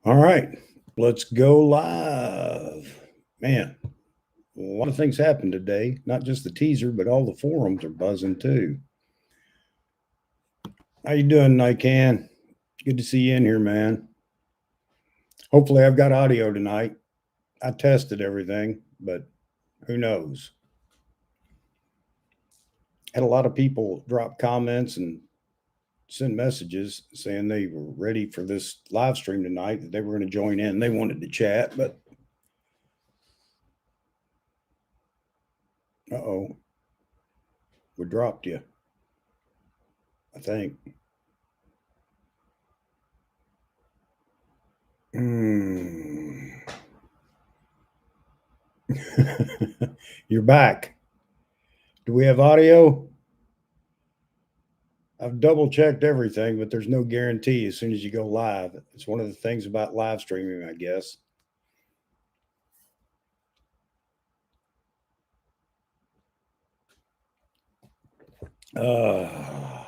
All right, let's go live. Man, a lot of things happened today. Not just the teaser, but all the forums are buzzing too. How you doing, Nikon? Good to see you in here, man. Hopefully, I've got audio tonight. I tested everything, but who knows? Had a lot of people drop comments and send messages saying they were ready for this live stream tonight, that they were going to join in. They wanted to chat, but uh-oh, we dropped you, I think. You're back. Do we have audio? I've double checked everything, but there's no guarantee as soon as you go live. It's one of the things about live streaming, I guess. Uh,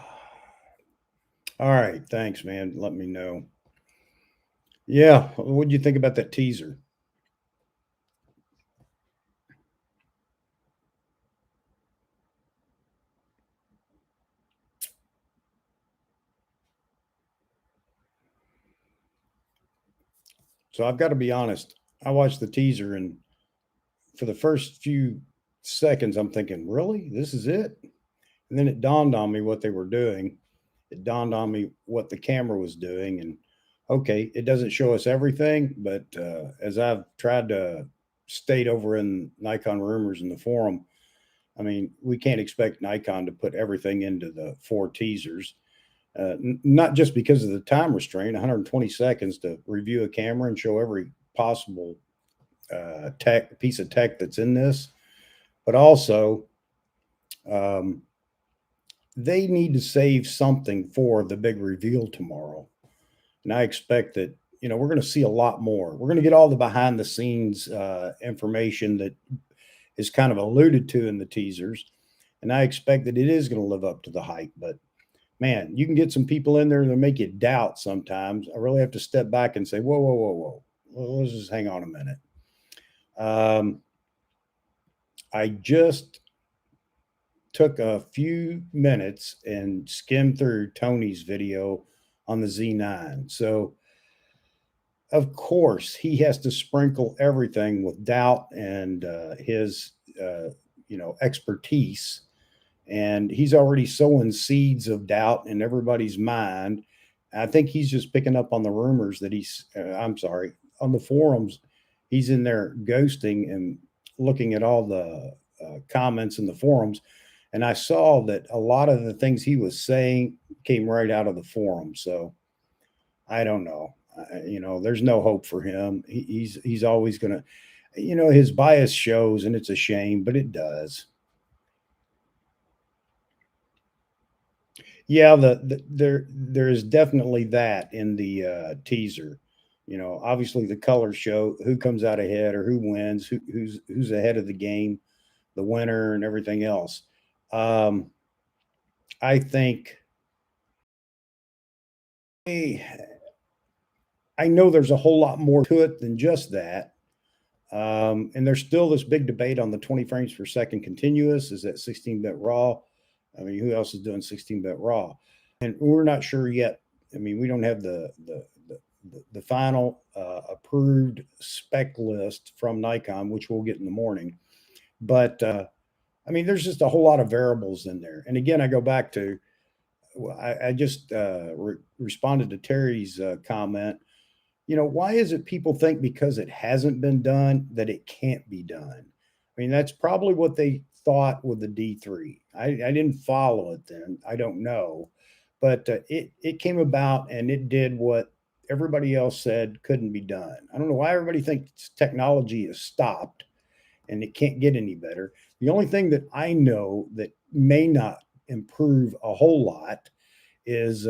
all right. Thanks, man. Let me know. Yeah. What do you think about that teaser? So I've got to be honest. I watched the teaser, and for the first few seconds, I'm thinking, really? This is it? And then it dawned on me what they were doing. It dawned on me what the camera was doing. And okay, it doesn't show us everything, but as I've tried to state over in Nikon rumors in the forum, I mean, we can't expect Nikon to put everything into the four teasers. Not just because of the time restraint, 120 seconds to review a camera and show every possible piece of tech that's in this, but also um, they need to save something for the big reveal tomorrow. And I expect that, we're going to see a lot more. We're going to get all the behind the scenes information that is kind of alluded to in the teasers. And I expect that it is going to live up to the hype. But man, you can get some people in there that make you doubt sometimes. I really have to step back and say, whoa, whoa, whoa, whoa. Well, let's just hang on a minute. I just took a few minutes and skimmed through Tony's video on the Z9. So, of course, he has to sprinkle everything with doubt and his, expertise. And he's already sowing seeds of doubt in everybody's mind. I think he's just picking up on the rumors that I'm sorry, on the forums. He's in there ghosting and looking at all the comments in the forums. And I saw that a lot of the things he was saying came right out of the forum. So I don't know. There's no hope for him. He's always going to, his bias shows, and it's a shame, but it does. Yeah, there is definitely that in the teaser. Obviously the colors show who comes out ahead or who wins, who's ahead of the game, the winner, and everything else. Um, I think I know there's a whole lot more to it than just that. And there's still this big debate on the 20 frames per second continuous. Is that 16-bit RAW? I mean, who else is doing 16-bit RAW? And we're not sure yet. I mean, we don't have the final approved spec list from Nikon, which we'll get in the morning. But I mean, there's just a whole lot of variables in there. And again, I go back to I just responded to Terry's comment. Why is it people think because it hasn't been done that it can't be done? I mean, that's probably what they thought with the D3. I didn't follow it then. I don't know. But it came about and it did what everybody else said couldn't be done. I don't know why everybody thinks technology is stopped and it can't get any better. The only thing that I know that may not improve a whole lot is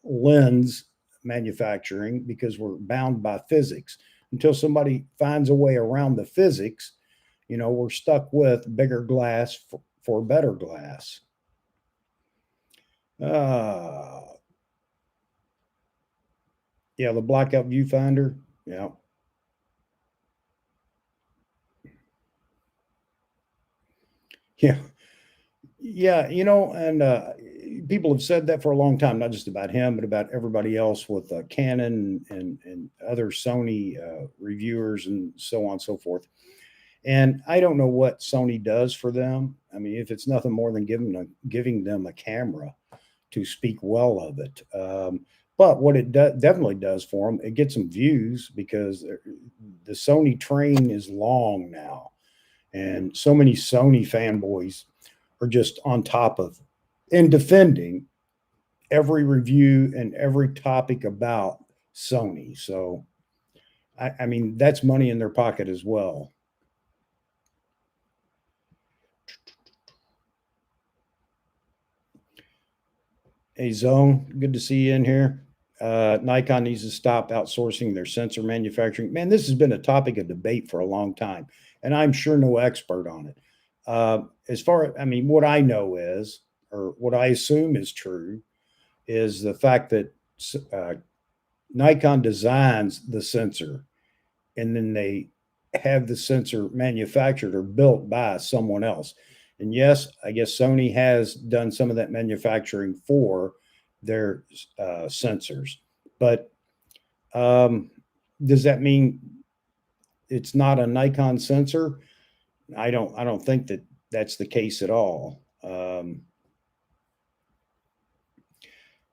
lens manufacturing, because we're bound by physics. Until somebody finds a way around the physics, we're stuck with bigger glass for better glass. Yeah, the blackout viewfinder. Yeah. Yeah. Yeah. And people have said that for a long time, not just about him, but about everybody else with Canon and other Sony reviewers and so on and so forth. And I don't know what Sony does for them. I mean, if it's nothing more than giving them a camera to speak well of it. But what it definitely does for them, it gets them views because the Sony train is long now, and so many Sony fanboys are just on top of and defending every review and every topic about Sony. So, I mean, that's money in their pocket as well. Hey, Zone, good to see you in here. Nikon needs to stop outsourcing their sensor manufacturing. Man, this has been a topic of debate for a long time, and I'm sure no expert on it. As far, I mean, what I know is, or what I assume is true, is the fact that uh, Nikon designs the sensor, and then they have the sensor manufactured or built by someone else. And yes, I guess Sony has done some of that manufacturing for their sensors, but um, does that mean it's not a Nikon sensor? I don't think that that's the case at all.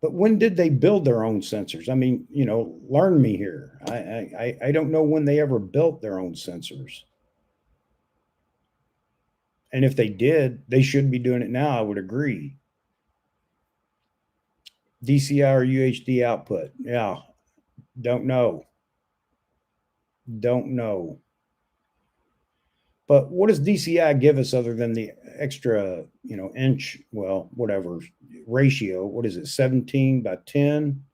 But when did they build their own sensors? I mean, learn me here. I don't know when they ever built their own sensors. And if they did, they should be doing it now. I would agree. DCI or UHD output. Yeah, don't know. Don't know. But what does DCI give us other than the extra, inch, well, whatever ratio? What is it, 17 by 10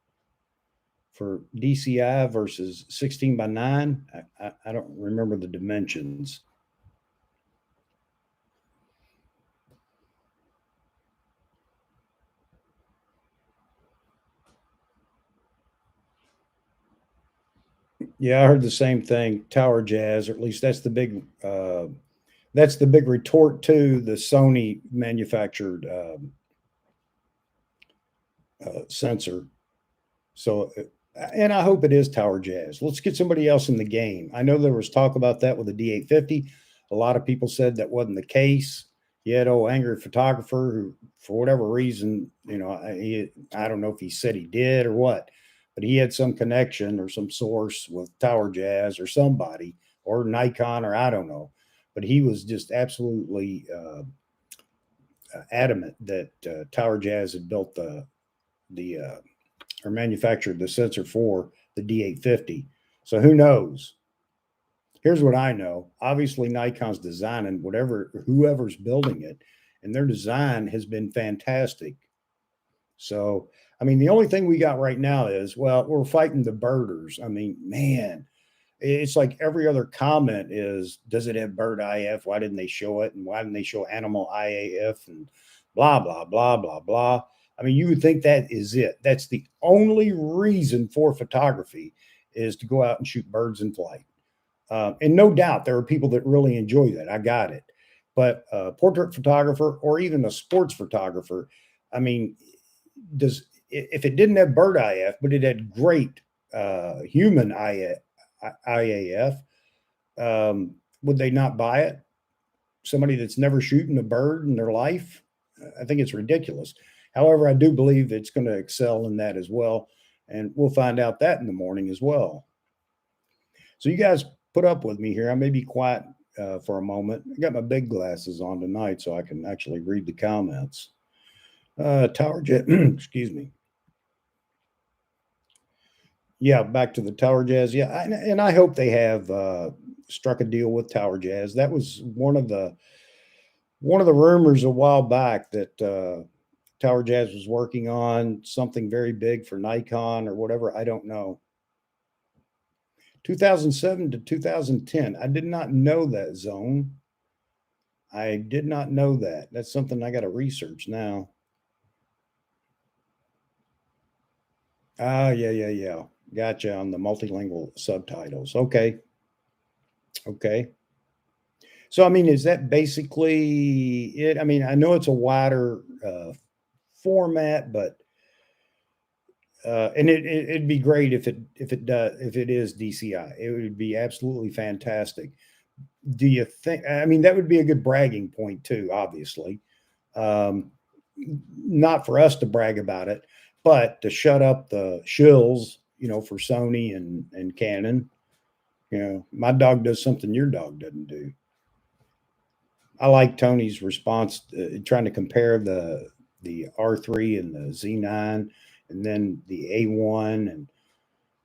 for DCI versus 16 by 9? I don't remember the dimensions. Yeah, I heard the same thing. Tower Jazz, or at least that's the big retort to the Sony manufactured sensor. So, and I hope it is Tower Jazz. Let's get somebody else in the game. I know there was talk about that with the D850. A lot of people said that wasn't the case. You had old angry photographer who, for whatever reason, I don't know if he said he did or what, but he had some connection or some source with Tower Jazz or somebody or Nikon or I don't know. But he was just absolutely adamant that Tower Jazz had built the or manufactured the sensor for the D850. So who knows? Here's what I know. Obviously, Nikon's designing whoever's building it, and their design has been fantastic. So, I mean, the only thing we got right now is, well, we're fighting the birders. I mean, man, it's like every other comment is, does it have bird IF? Why didn't they show it? And why didn't they show animal IAF? And blah, blah, blah, blah, blah. I mean, you would think that is it. That's the only reason for photography is to go out and shoot birds in flight. And no doubt there are people that really enjoy that. I got it. But a portrait photographer or even a sports photographer, I mean, does if it didn't have bird IF, but it had great human IAF, would they not buy it? Somebody that's never shooting a bird in their life? I think it's ridiculous. However, I do believe it's going to excel in that as well. And we'll find out that in the morning as well. So you guys put up with me here. I may be quiet for a moment. I got my big glasses on tonight so I can actually read the comments. Tower Jet, excuse me. Yeah, back to the Tower Jazz. Yeah, and I hope they have struck a deal with Tower Jazz. That was one of the rumors a while back that Tower Jazz was working on something very big for Nikon or whatever. I don't know. 2007 to 2010. I did not know that, Zone. I did not know that. That's something I got to research now. Ah, yeah, yeah, yeah. Gotcha, on the multilingual subtitles. Okay. Okay. So, I mean, is that basically it? I mean, I know it's a wider format, but and it'd be great if it is DCI. It would be absolutely fantastic. Do you think? I mean, that would be a good bragging point too. Obviously, um, not for us to brag about it, but to shut up the shills, for Sony and Canon. My dog does something your dog doesn't do. I like Tony's response, trying to compare the R3 and the Z9, and then the A1, and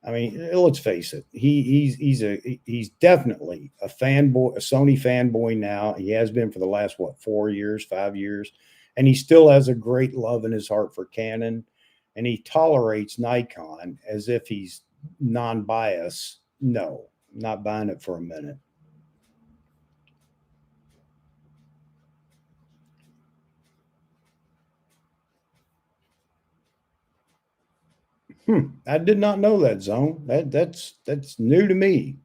I mean, let's face it, he's definitely a fanboy, a Sony fanboy now. He has been for the last 4 years, 5 years, and he still has a great love in his heart for Canon, and he tolerates Nikon as if he's non-biased. No, not buying it for a minute. I did not know that, Zone. That's new to me.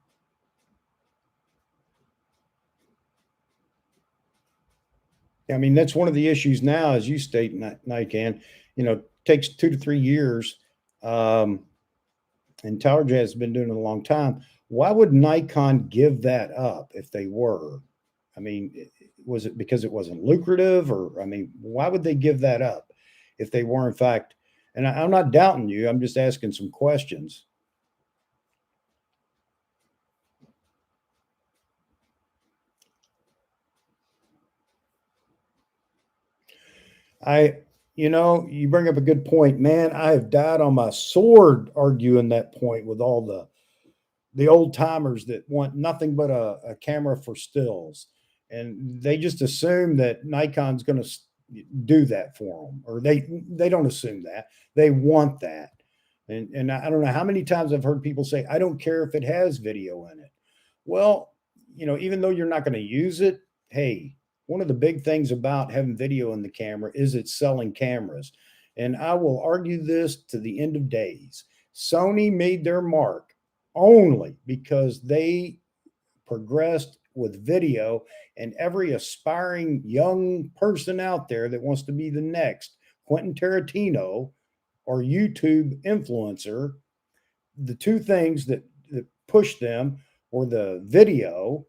I mean, that's one of the issues now, as you state, Nikon. Takes 2 to 3 years, um, and Tower Jazz has been doing it a long time. Why would Nikon give that up if they were? I mean, was it because it wasn't lucrative, or I mean, why would they give that up if they were in fact? And I'm not doubting you. I'm just asking some questions. I, you bring up a good point, man. I have died on my sword arguing that point with all the old timers that want nothing but a camera for stills, and they just assume that Nikon's going to do that for them, or they don't assume that, they want that. And I don't know how many times I've heard people say, I don't care if it has video in it. Well, even though you're not going to use it, hey, one of the big things about having video in the camera is it's selling cameras. And I will argue this to the end of days. Sony made their mark only because they progressed with video, and every aspiring young person out there that wants to be the next Quentin Tarantino or YouTube influencer, the two things that pushed them were the video,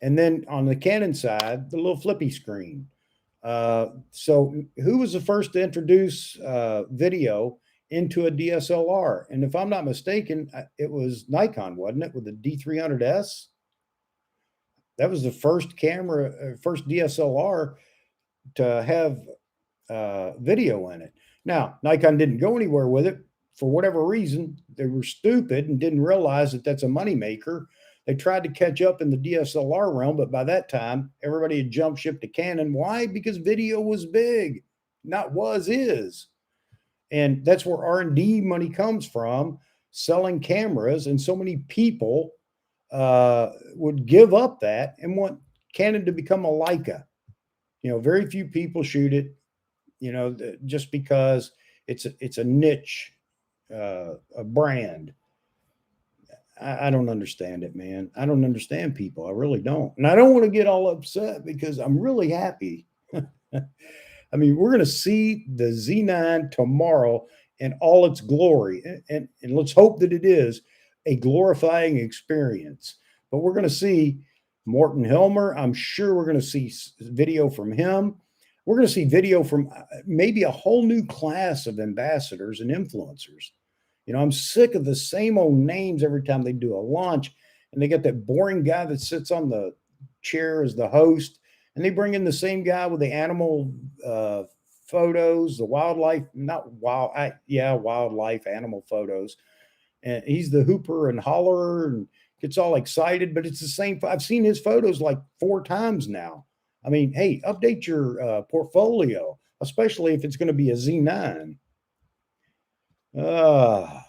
and then on the Canon side, the little flippy screen. So, who was the first to introduce video into a DSLR? And if I'm not mistaken, it was Nikon, wasn't it, with the D300S? That was the first camera, first DSLR to have video in it. Now, Nikon didn't go anywhere with it for whatever reason. They were stupid and didn't realize that that's a moneymaker. They tried to catch up in the DSLR realm, but by that time, everybody had jumped ship to Canon. Why? Because video was big, not was, is. And that's where R&D money comes from, selling cameras. And so many people would give up that and want Canon to become a Leica. Very few people shoot it, just because it's a niche, a brand. I don't understand it, man. I don't understand people. I really don't. And I don't want to get all upset because I'm really happy. I mean, we're going to see the Z9 tomorrow in all its glory. And let's hope that it is a glorifying experience. But we're going to see Morton Helmer. I'm sure we're going to see video from him. We're going to see video from maybe a whole new class of ambassadors and influencers. I'm sick of the same old names every time they do a launch, and they get that boring guy that sits on the chair as the host, and they bring in the same guy with the animal photos, the wildlife, not wild, wildlife, animal photos, and he's the hooper and hollerer and gets all excited, but it's the same. I've seen his photos like 4 times now. I mean, hey, update your portfolio, especially if it's going to be a Z9.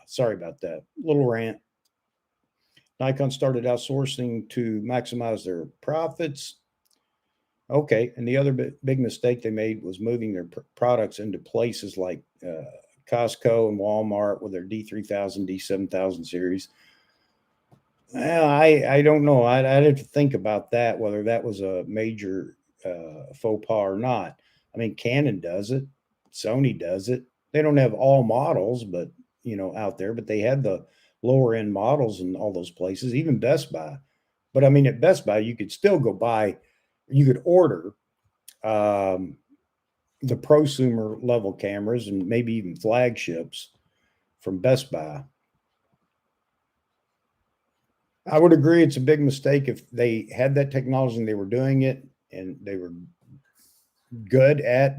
Sorry about that. Little rant. Nikon started outsourcing to maximize their profits. Okay. And the other big mistake they made was moving their products into places like Costco and Walmart with their D3000, D7000 series. Well, I don't know. I'd have to think about that, whether that was a major faux pas or not. I mean, Canon does it, Sony does it. They don't have all models, but out there, but they had the lower end models in all those places, even Best Buy. But I mean, at Best Buy, you could still go buy, you could order the prosumer level cameras and maybe even flagships from Best Buy. I would agree it's a big mistake if they had that technology and they were doing it and they were good at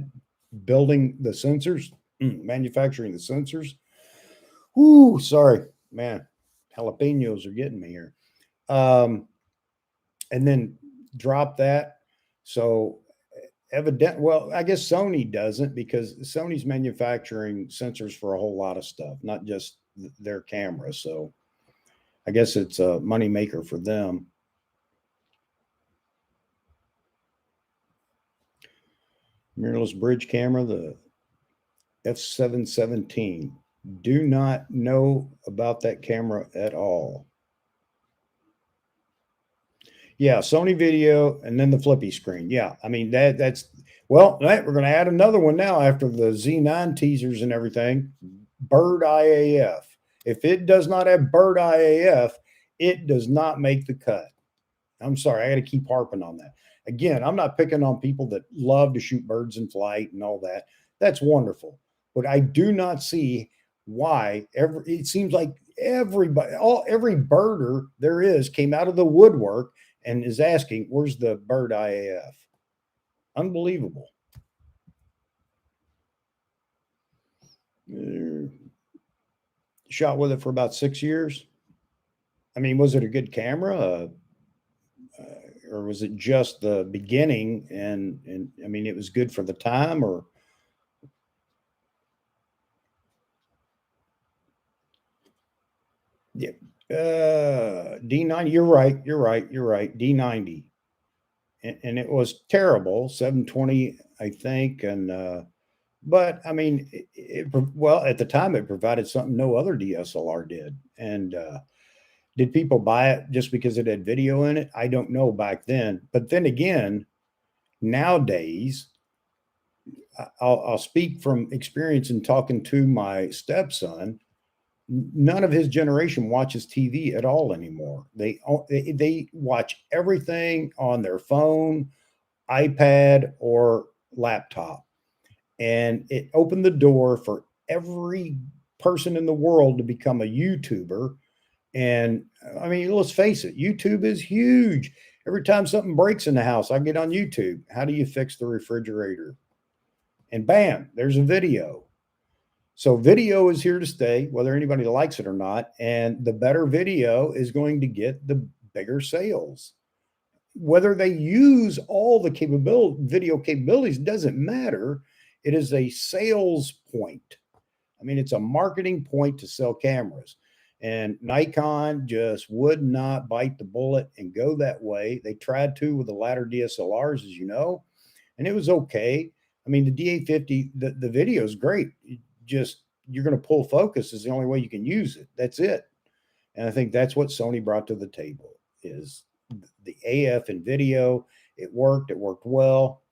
building the sensors, manufacturing the sensors. Ooh, sorry, man. Jalapenos are getting me here. And then drop that. So well, I guess Sony doesn't, because Sony's manufacturing sensors for a whole lot of stuff, not just their cameras. So I guess it's a money maker for them. Mirrorless bridge camera, the F717. Do not know about that camera at all. Yeah, Sony Video, and then the flippy screen. Yeah, I mean that's well. We're going to add another one now after the Z9 teasers and everything. Bird IAF. If it does not have Bird IAF, it does not make the cut. I'm sorry, I got to keep harping on that. Again, I'm not picking on people that love to shoot birds in flight and all that. That's wonderful, but I do not see why it seems like every birder there is came out of the woodwork and is asking, where's the Bird IAF? Unbelievable. Shot with it for about 6 years. I mean, was it a good camera? Or was it just the beginning? And I mean, it was good for the time, or yeah. D90. You're right. D90. And it was terrible. 720, I think. And but I mean, well, at the time it provided something no other DSLR did. And did people buy it just because it had video in it? I don't know back then. But then again, nowadays, I'll speak from experience in talking to my stepson. None of his generation watches TV at all anymore. They watch everything on their phone, iPad, or laptop. And it opened the door for every person in the world to become a YouTuber. And I mean, let's face it, YouTube is huge. Every time something breaks in the house, I get on YouTube. How do you fix the refrigerator? And bam, there's a video. So video is here to stay, whether anybody likes it or not. And the better video is going to get the bigger sales. Whether they use all the video capabilities doesn't matter. It is a sales point. I mean, it's a marketing point to sell cameras. And Nikon just would not bite the bullet and go that way. They tried to with the latter DSLRs, as you know, and it was okay. I mean, the D850, the video is great. You're going to pull focus is the only way you can use it. That's it. And I think that's what Sony brought to the table is the AF and video. It worked well.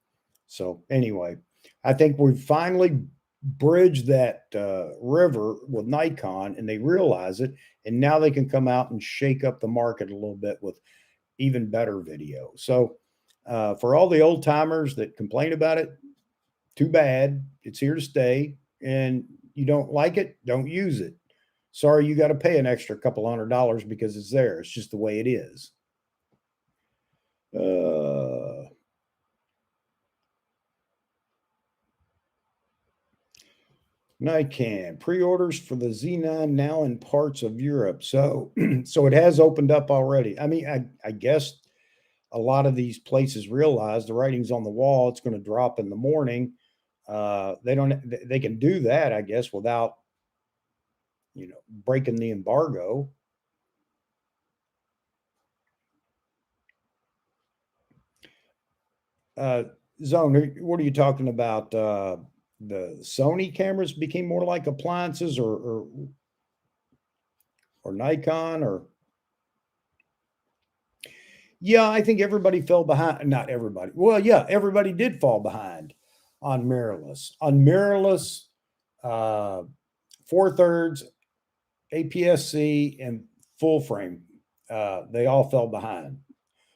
So anyway, I think we've finally bridged that river with Nikon, and they realize it. And now they can come out and shake up the market a little bit with even better video. So for all the old timers that complain about it, too bad. It's here to stay. And you don't like it, don't use it. Sorry, you got to pay an extra couple $100 because it's there. It's just the way it is. Nikon pre-orders for the Z9 now in parts of Europe. So it has opened up already. I mean, I guess a lot of these places realize the writing's on the wall. It's going to drop in the morning. They can do that, I guess, without breaking the embargo. Zone, what are you talking about? the Sony cameras became more like appliances, or Nikon, or yeah, I think everybody fell behind. Not everybody. Well, yeah, everybody did fall behind on mirrorless. On mirrorless, uh, 4/3, APS-C, and full frame. They all fell behind.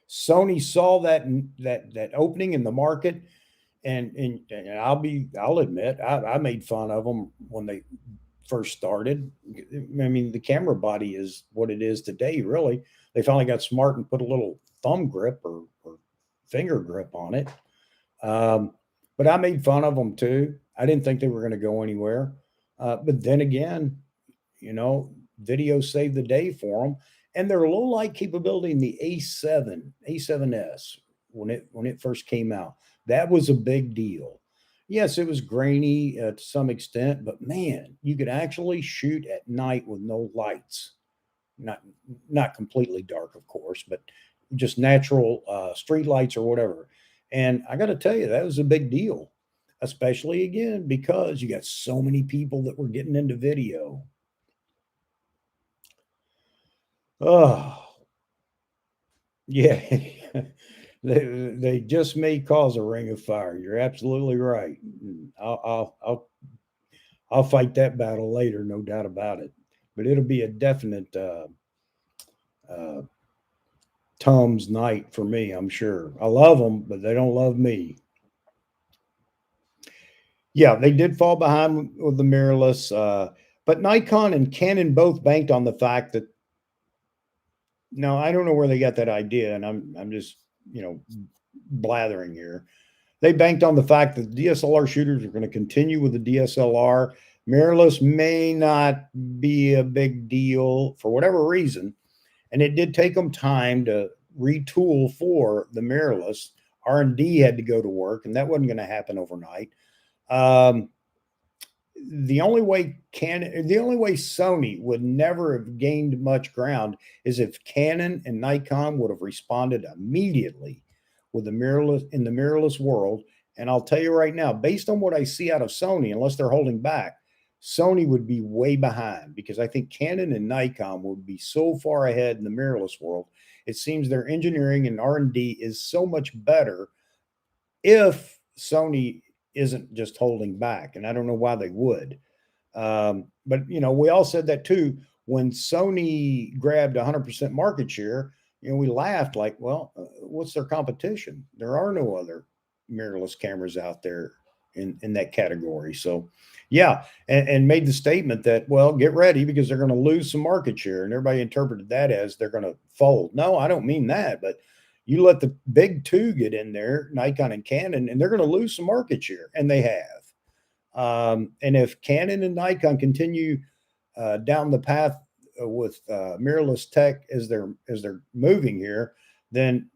Sony saw that opening in the market, and I'll admit I made fun of them when they first started. I mean, the camera body is what it is today. Really, they finally got smart and put a little thumb grip or finger grip on it. Um, but I made fun of them too. I didn't think they were going to go anywhere. But then again, you know, video saved the day for them, and their low light capability in the A7S when it first came out, that was a big deal. Yes, it was grainy to some extent, but man, you could actually shoot at night with no lights. Not not completely dark, of course, but just natural street lights or whatever. And I got to tell you, that was a big deal, especially again because you got so many people that were getting into video. Oh, yeah. They just may cause a ring of fire. You're absolutely right. I'll fight that battle later, no doubt about it. But it'll be a definite uh, Tom's night for me. I'm sure. I love them, but they don't love me. Yeah, they did fall behind with the mirrorless, but Nikon and Canon both banked on the fact that no, I don't know where they got that idea, and I'm just blathering here. They banked on the fact that DSLR shooters are going to continue with the DSLR. Mirrorless may not be a big deal for whatever reason, and it did take them time to retool for the mirrorless. R&D had to go to work, and that wasn't going to happen overnight. Um, the only way Sony would never have gained much ground is if Canon and Nikon would have responded immediately with the mirrorless world. And I'll tell you right now, based on what I see out of Sony, unless they're holding back, Sony would be way behind because I think Canon and Nikon would be so far ahead in the mirrorless world. It seems their engineering and R&D is so much better if Sony isn't just holding back, and I don't know why they would. But we all said that too when Sony grabbed 100% market share. We laughed like, well, what's their competition? There are no other mirrorless cameras out there in that category. So, yeah, and made the statement that, well, get ready because they're going to lose some market share, and everybody interpreted that as they're going to fold. No, I don't mean that, but you let the big two get in there, Nikon and Canon, and they're going to lose some market share, and they have. And if Canon and Nikon continue down the path with mirrorless tech as they're moving here, then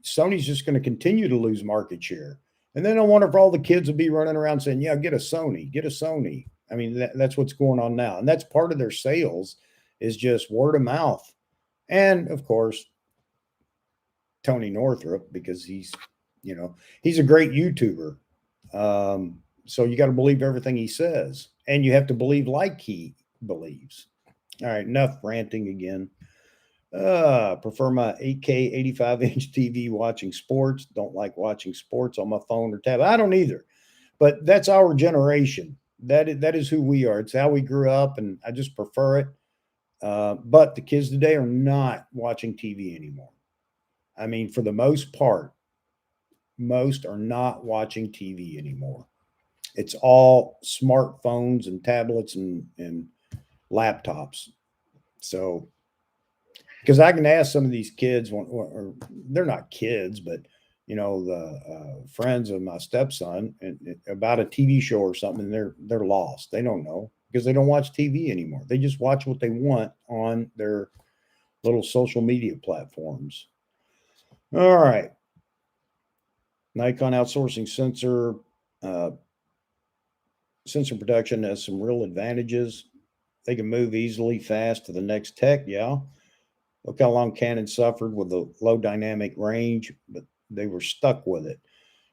Sony's just going to continue to lose market share. And then I wonder if all the kids will be running around saying, "Yeah, get a Sony, get a Sony." I mean, that's what's going on now, and that's part of their sales is just word of mouth, and of course Tony Northrup because he's a great YouTuber. So you got to believe everything he says, and you have to believe like he believes. All right, enough ranting again. Prefer my 8K 85-inch TV watching sports. Don't like watching sports on my phone or tab. I don't either. But that's our generation. That is who we are. It's how we grew up, and I just prefer it. But the kids today are not watching TV anymore. I mean, for the most part, most are not watching TV anymore. It's all smartphones and tablets and laptops. So, because I can ask some of these kids, or they're not kids, but the friends of my stepson, about a TV show or something, and they're lost. They don't know because they don't watch TV anymore. They just watch what they want on their little social media platforms. All right. Nikon outsourcing uh, sensor production has some real advantages. They can move easily, fast to the next tech. Yeah. Look how long Canon suffered with the low dynamic range, but they were stuck with it.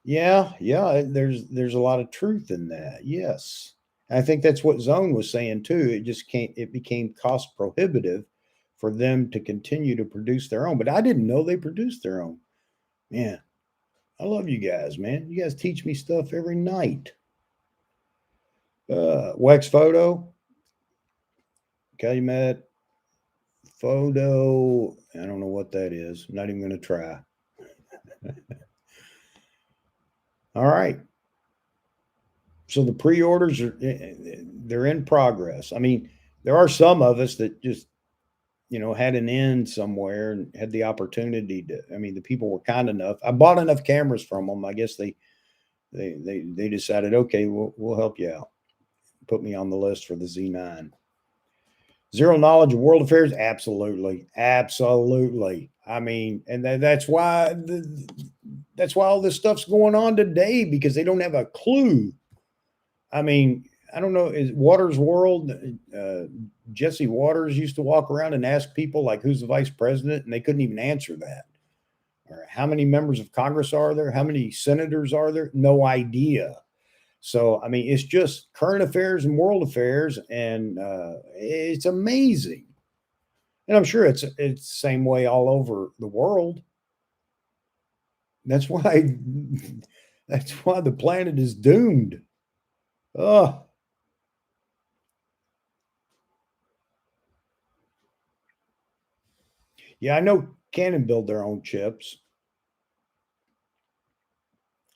Yeah, yeah, there's a lot of truth in that. Yes. And I think that's what Zone was saying too. It just can't it became cost prohibitive for them to continue to produce their own. But I didn't know they produced their own. Man, I love you guys, man. You guys teach me stuff every night. Wax photo, Calumet photo. I don't know what that is. I'm not even gonna try. All right. So the pre-orders are they're in progress. I mean, there are some of us that just had an end somewhere and had the opportunity to. I mean, the people were kind enough. I bought enough cameras from them. I guess they decided, okay, we'll help you out. Put me on the list for the Z9. Zero knowledge of world affairs, absolutely, absolutely. I mean, and that's why all this stuff's going on today because they don't have a clue. I mean, I don't know. Is Waters World? Jesse Waters used to walk around and ask people like, "Who's the vice president?" and they couldn't even answer that. Or how many members of Congress are there? How many senators are there? No idea. So I mean, it's just current affairs and world affairs, and it's amazing. And I'm sure it's the same way all over the world. That's why that's why the planet is doomed. Oh, yeah, I know Canon build their own chips.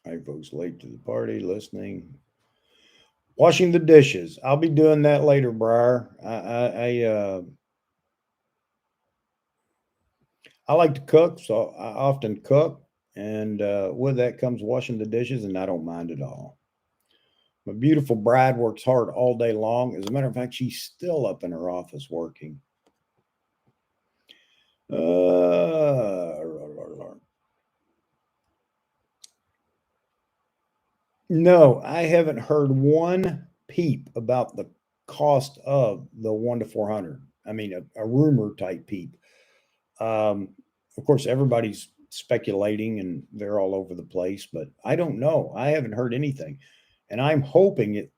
All right, folks, late to the party, listening, washing the dishes. I'll be doing that later, Briar. I like to cook, so I often cook, and with that comes washing the dishes, and I don't mind at all. My beautiful bride works hard all day long. As a matter of fact, she's still up in her office working. No, I haven't heard one peep about the cost of the 1 to 400. I mean, a rumor type peep. Of course, everybody's speculating and they're all over the place, but I don't know. I haven't heard anything, and I'm hoping it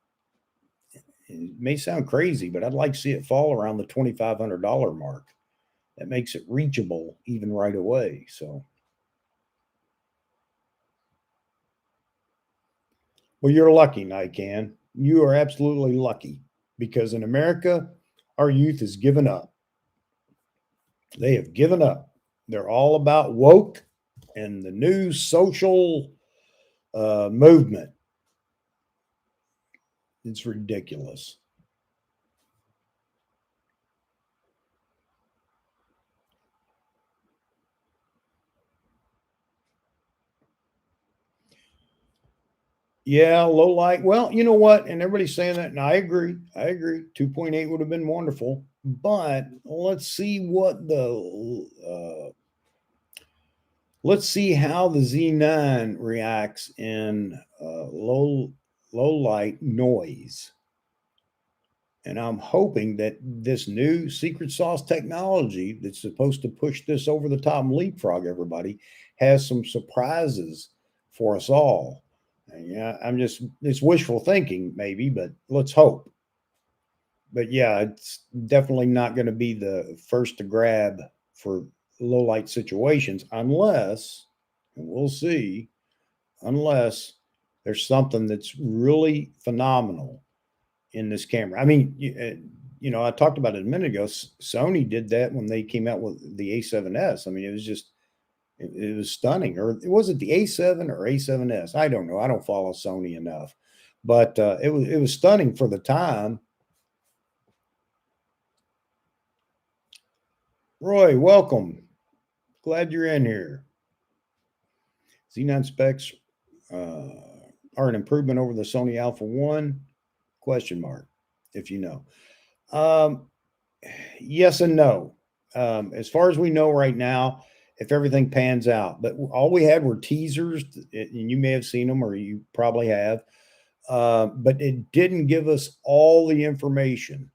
may sound crazy, but I'd like to see it fall around the $2,500 mark. That makes it reachable even right away. So, well, you're lucky, Nikan. You are absolutely lucky because in America, our youth has given up. They have given up. They're all about woke and the new social movement. It's ridiculous. Yeah, low light. Well, you know what? And everybody's saying that, and I agree. I agree. 2.8 would have been wonderful, but let's see how the Z9 reacts in low light noise. And I'm hoping that this new secret sauce technology that's supposed to push this over the top and leapfrog everybody has some surprises for us all. And yeah, it's wishful thinking, maybe, but let's hope. But yeah, it's definitely not going to be the first to grab for low light situations unless, and we'll see, unless there's something that's really phenomenal in this camera. I mean, I talked about it a minute ago. Sony did that when they came out with the A7S. I mean, it was just, it was stunning. Or was it the A7 or A7S? I don't know. I don't follow Sony enough, but it was stunning for the time. Roy, welcome. Glad you're in here. Xenon specs uh, are an improvement over the Sony Alpha One? Question mark. If you know. Um, yes and no. As far as we know right now, if everything pans out, but all we had were teasers, and you may have seen them or you probably have, but it didn't give us all the information.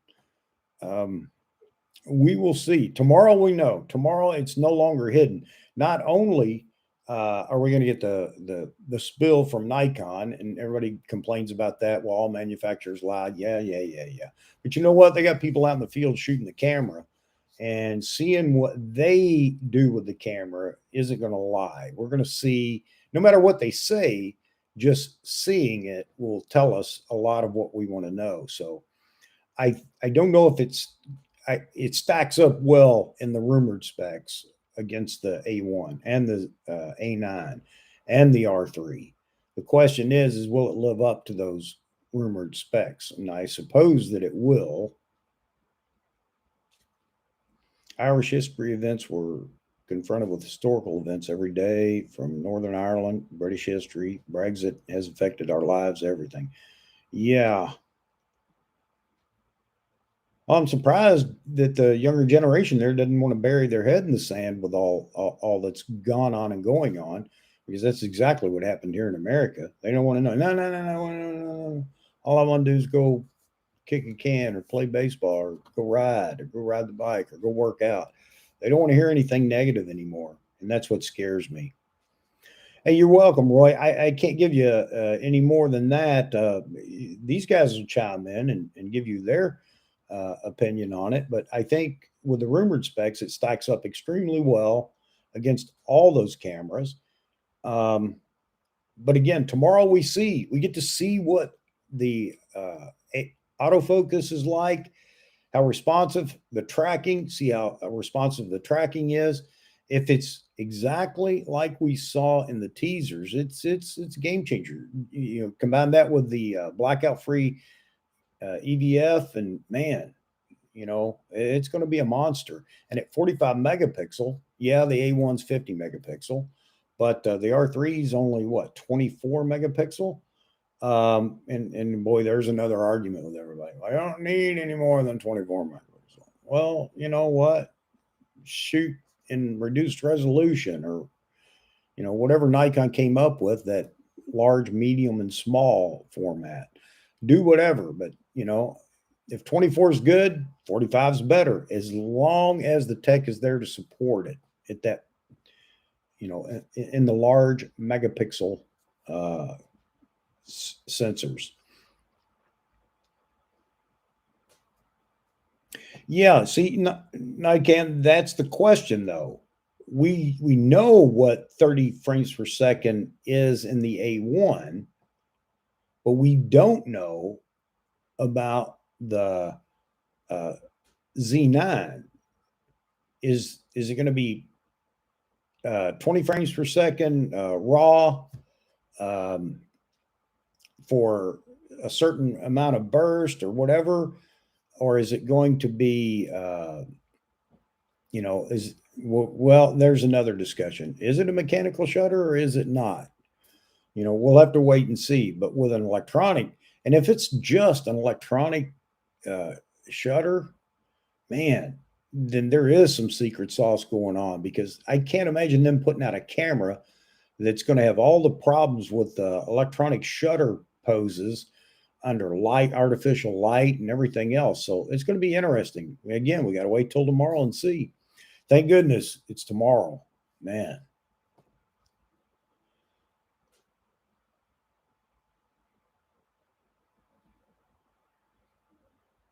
Um, we will see. Tomorrow we know. Tomorrow it's no longer hidden. Not only are we going to get the spill from Nikon? And everybody complains about that. Well, all manufacturers lied. Yeah, yeah, yeah, yeah. But you know what? They got people out in the field shooting the camera, and seeing what they do with the camera isn't going to lie. We're going to see, no matter what they say, just seeing it will tell us a lot of what we want to know. So I don't know if it stacks up well in the rumored specs against the A1 and the A9 and the R3. The question is will it live up to those rumored specs? And I suppose that it will. Irish history events were confronted with historical events every day from Northern Ireland, British history, Brexit has affected our lives, everything. Yeah. I'm surprised that the younger generation there doesn't want to bury their head in the sand with all that's gone on and going on, because that's exactly what happened here in America. They don't want to know. No, no, no, no, no, no, no. All I want to do is go kick a can or play baseball or go ride the bike or go work out. They don't want to hear anything negative anymore, and that's what scares me. Hey, you're welcome, Roy. I can't give you any more than that. These guys will chime in and give you their opinion on it. But I think with the rumored specs, it stacks up extremely well against all those cameras. Um, but again, tomorrow we get to see what the autofocus is like, how responsive the tracking, see how responsive the tracking is. If it's exactly like we saw in the teasers, it's a game changer. You know, combine that with the blackout free EVF, and man, you know, it's going to be a monster. And at 45 megapixel, yeah, the A1's 50 megapixel, but the R3 is only what, 24 megapixel. And boy, there's another argument with everybody. I don't need any more than 24 megapixel. Well, you know what? Shoot in reduced resolution, or you know, whatever Nikon came up with, that large, medium, and small format. Do whatever, but you know, if 24 is good, 45 is better, as long as the tech is there to support it at that, you know, in the large megapixel uh, sensors. Yeah, see, Nikon, that's the question though. We know what 30 frames per second is in the A1, but we don't know about the uh, Z9. Is it going to be 20 frames per second raw um, for a certain amount of burst or whatever, or is it going to be you know, is well, there's another discussion. Is it a mechanical shutter or is it not? You know, we'll have to wait and see. But with an electronic, and if it's just an electronic uh, shutter, man, then there is some secret sauce going on, because I can't imagine them putting out a camera that's going to have all the problems with the electronic shutter poses under light, artificial light, and everything else. So it's going to be interesting. Again, we got to wait till tomorrow and see. Thank goodness it's tomorrow, man.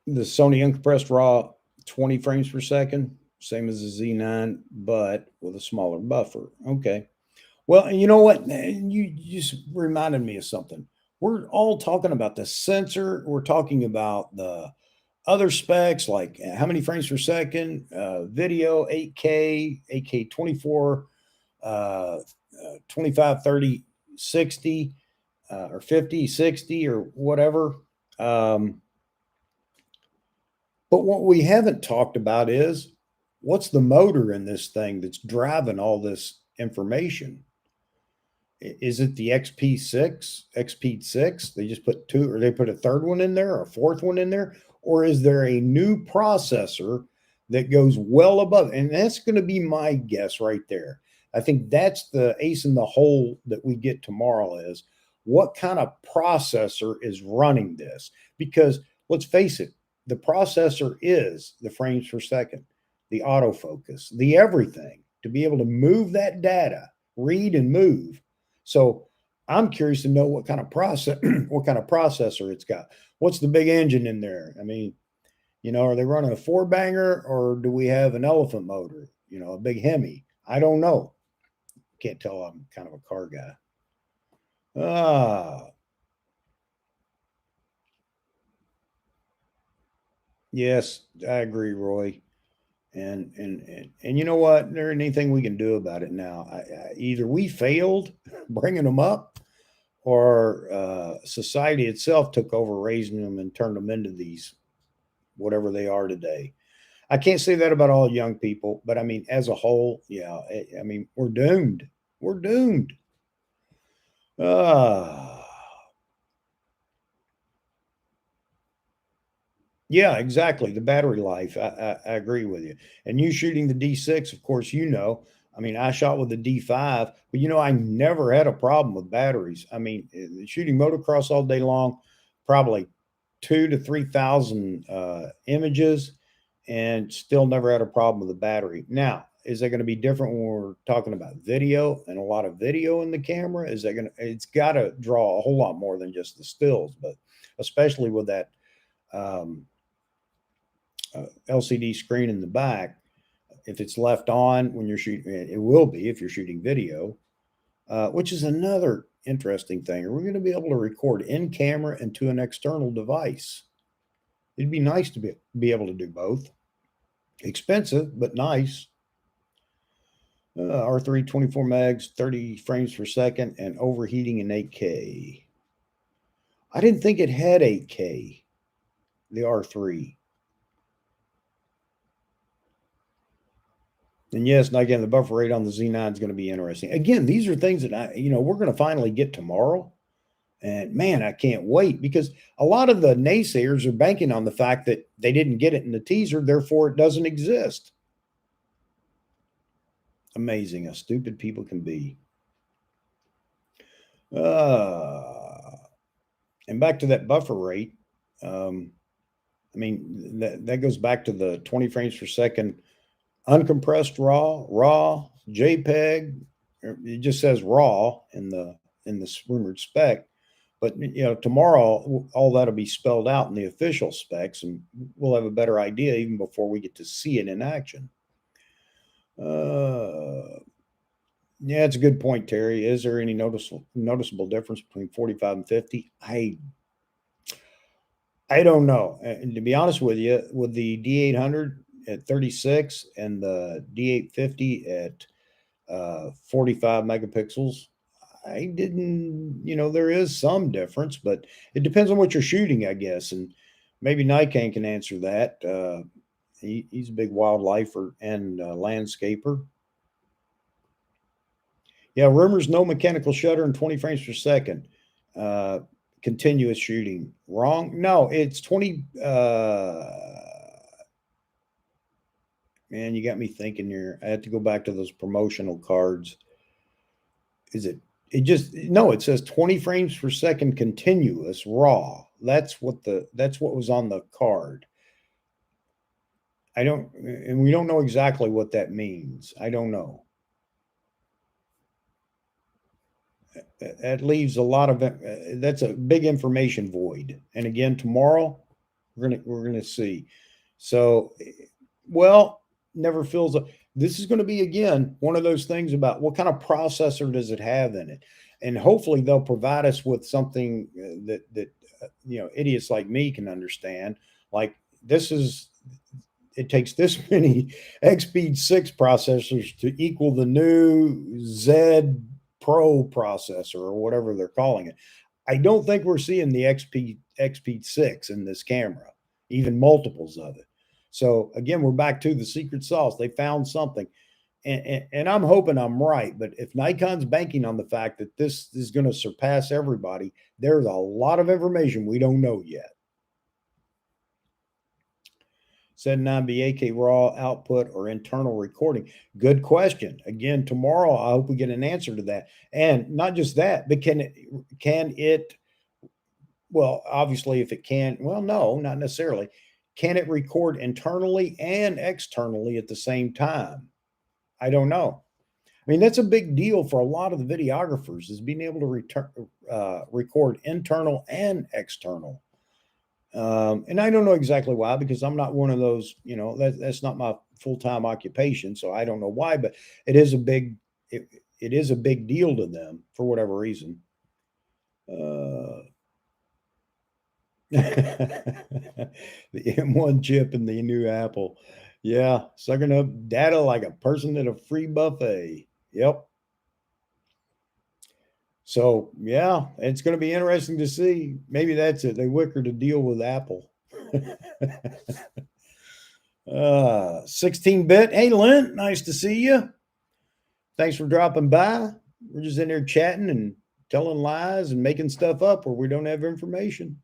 The Sony uncompressed raw 20 frames per second, same as the Z9, but with a smaller buffer. Okay. Well, and you know what? You just reminded me of something. We're all talking about the sensor. We're talking about the other specs, like how many frames per second, video, 8K, 8K 24, uh, 25, 30, 60, or 50, 60, or whatever. Um, but what we haven't talked about is what's the motor in this thing that's driving all this information? Is it the XP6, XP6? They just put two, or they put a third one in there, or a fourth one in there, or is there a new processor that goes well above? And that's going to be my guess right there. I think that's the ace in the hole that we get tomorrow, is what kind of processor is running this? Because let's face it, the processor is the frames per second, the autofocus, the everything to be able to move that data read and move. So I'm curious to know what kind of process, what kind of processor it's got. What's the big engine in there? I mean, are they running a four banger or do we have an elephant motor? A big Hemi. I don't know. Can't tell. I'm kind of a car guy. Ah, yes, I agree, Roy. And you know what? There ain't anything we can do about it now. Either we failed bringing them up, or society itself took over raising them and turned them into these whatever they are today. I can't say that about all young people, but I mean, as a whole, yeah. I mean, we're doomed. We're doomed. Ah. Yeah, exactly. The battery life. I agree with you. And you shooting the D6, of course, I mean, I shot with the D5, but I never had a problem with batteries. I mean, shooting motocross all day long, probably 2 to 3,000 images, and still never had a problem with the battery. Now, is that going to be different when we're talking about video and a lot of video in the camera? Is that going to? It's got to draw a whole lot more than just the stills, but especially with that. Um, LCD screen in the back, if it's left on when you're shooting, it will be if you're shooting video, which is another interesting thing. Are we going to be able to record in camera and to an external device? It'd be nice to be able to do both. Expensive, but nice. R3 24 megs, 30 frames per second, and overheating in 8K. I didn't think it had 8K, the R3. And yes, and again, the buffer rate on the Z9 is going to be interesting. Again, these are things that we're going to finally get tomorrow. And man, I can't wait because a lot of the naysayers are banking on the fact that they didn't get it in the teaser, therefore it doesn't exist. Amazing how stupid people can be. And back to that buffer rate. I mean, that goes back to the 20 frames per second uncompressed raw, JPEG. It just says raw in this rumored spec, but tomorrow all that'll be spelled out in the official specs, and we'll have a better idea even before we get to see it in action. Yeah, it's a good point, Terry. Is there any noticeable difference between 45 and 50? I don't know. And to be honest with you, with the D800 at 36 and the D850 at 45 megapixels, I didn't, there is some difference, but it depends on what you're shooting, I guess. And maybe Nikon can answer that. He's a big wildlifer and landscaper. Yeah, rumors no mechanical shutter and 20 frames per second. Continuous shooting. Wrong? No, it's 20. Man, you got me thinking here. I have to go back to those promotional cards. Is it? No, it says 20 frames per second continuous raw. That's what was on the card. And we don't know exactly what that means. I don't know. That leaves a lot of that's a big information void. And again, tomorrow we're gonna see. So, well, never feels. This is going to be again one of those things about what kind of processor does it have in it, and hopefully they'll provide us with something that idiots like me can understand. Like it takes this many XP 6 processors to equal the new Z Pro processor or whatever they're calling it. I don't think we're seeing the XP 6 in this camera, even multiples of it. So again, we're back to the secret sauce. They found something. And I'm hoping I'm right, but if Nikon's banking on the fact that this is going to surpass everybody, there's a lot of information we don't know yet. Said 9B AK raw output or internal recording? Good question. Again, tomorrow I hope we get an answer to that. And not just that, but can it well, obviously if it can, well, no, not necessarily. Can it record internally and externally at the same time? I don't know. I mean, that's a big deal for a lot of the videographers, is being able to record internal and external. And I don't know exactly why, because I'm not one of those, that's not my full-time occupation. So I don't know why, but it is a big, it is a big deal to them for whatever reason. The M1 chip in the new Apple. Yeah, sucking up data like a person at a free buffet. Yep. So yeah, it's going to be interesting to see. Maybe that's it. They wicker to deal with Apple. 16-bit. Hey, Lynn, nice to see you. Thanks for dropping by. We're just in there chatting and telling lies and making stuff up where we don't have information.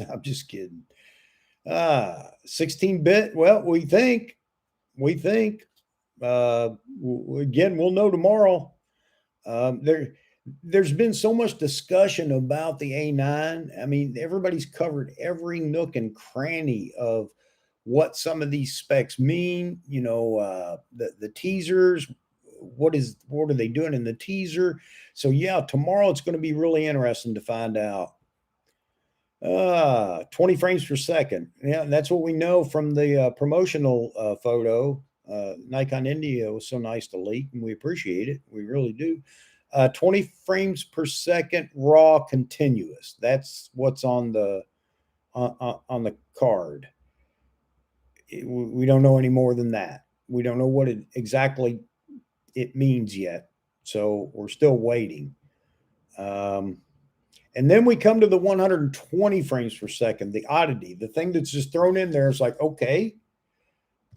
I'm just kidding. 16-bit. Well, we think. Again, we'll know tomorrow. There's been so much discussion about the A9. I mean, everybody's covered every nook and cranny of what some of these specs mean. The teasers. What are they doing in the teaser? So yeah, tomorrow it's going to be really interesting to find out. 20 frames per second. Yeah, that's what we know from the promotional photo. Nikon India was so nice to leak, and we appreciate it. We really do. 20 frames per second raw continuous. That's what's on the card. We don't know any more than that. We don't know what exactly it means yet. So we're still waiting. And then we come to the 120 frames per second, the oddity, the thing that's just thrown in there is like, okay,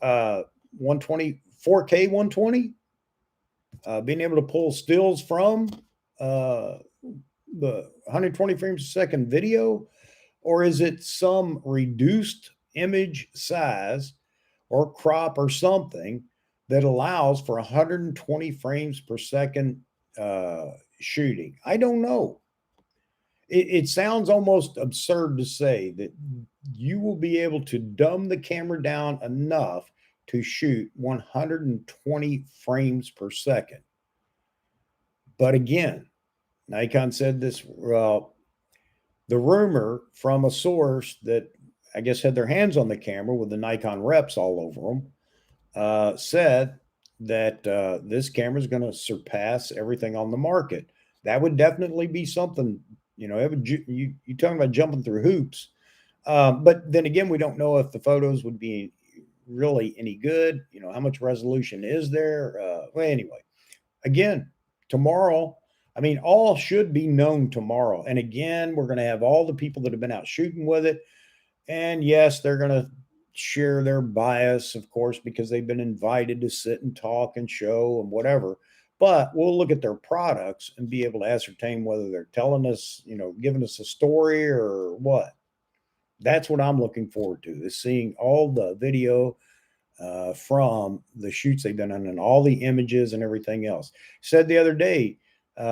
120, 4K 120, being able to pull stills from the 120 frames per second video, or is it some reduced image size or crop or something that allows for 120 frames per second shooting? I don't know. It sounds almost absurd to say that you will be able to dumb the camera down enough to shoot 120 frames per second. But again, Nikon said this, the rumor from a source that I guess had their hands on the camera with the Nikon reps all over them, said that this camera is going to surpass everything on the market. That would definitely be something. You talking about jumping through hoops. But then again, we don't know if the photos would be really any good. How much resolution is there? Well, anyway, again, tomorrow, I mean, all should be known tomorrow. And again, we're going to have all the people that have been out shooting with it. And yes, they're going to share their bias, of course, because they've been invited to sit and talk and show and whatever. But we'll look at their products and be able to ascertain whether they're telling us, giving us a story or what. That's what I'm looking forward to, is seeing all the video from the shoots they've done and all the images and everything else. Said the other day,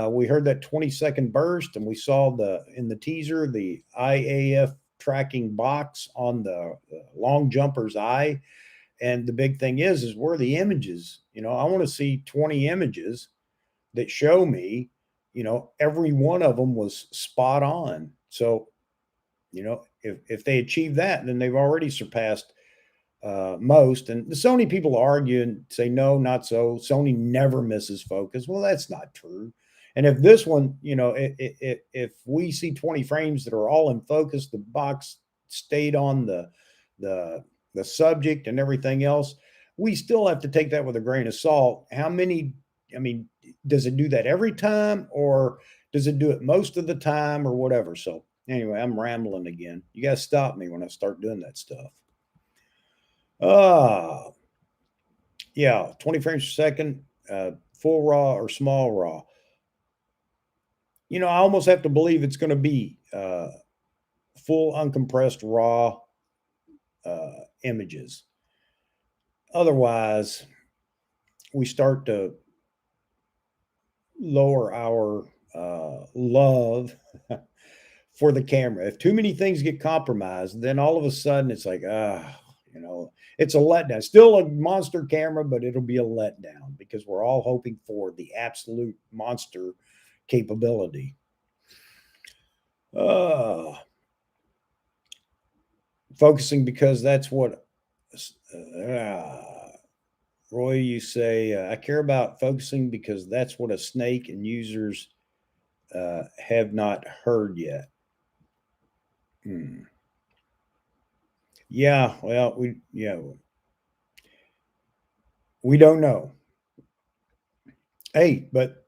we heard that 20-second burst, and we saw in the teaser, the IAF tracking box on the long jumper's eye. And the big thing is where are the images? I want to see 20 images that show me, every one of them was spot on. So, if they achieve that, then they've already surpassed most. And the Sony people argue and say, no, not so. Sony never misses focus. Well, that's not true. And if this one, if we see 20 frames that are all in focus, the box stayed on the subject and everything else, we still have to take that with a grain of salt. Does it do that every time, or does it do it most of the time, or whatever? So anyway, I'm rambling again. You guys stop me when I start doing that stuff. Yeah, 20 frames per second, full raw or small raw. I almost have to believe it's going to be full uncompressed raw images. Otherwise, we start to lower our love for the camera. If too many things get compromised, then all of a sudden it's like, it's a letdown. Still a monster camera, but it'll be a letdown because we're all hoping for the absolute monster capability. Focusing because that's what Roy, you say, I care about focusing because that's what a snake and users have not heard yet. Yeah, well, we don't know. Hey, but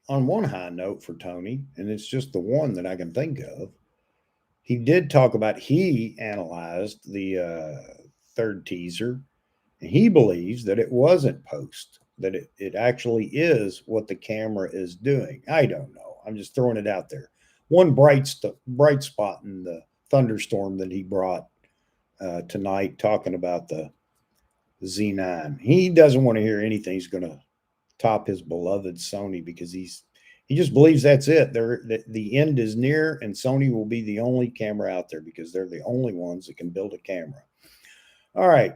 on one high note for Tony, and it's just the one that I can think of, he did talk about, he analyzed the third teaser, and he believes that it wasn't post, that it actually is what the camera is doing. I don't know. I'm just throwing it out there. One bright spot in the thunderstorm that he brought tonight, talking about the Z9. He doesn't want to hear anything he's going to top his beloved Sony, because he just believes that's it. The end is near, and Sony will be the only camera out there because they're the only ones that can build a camera. All right.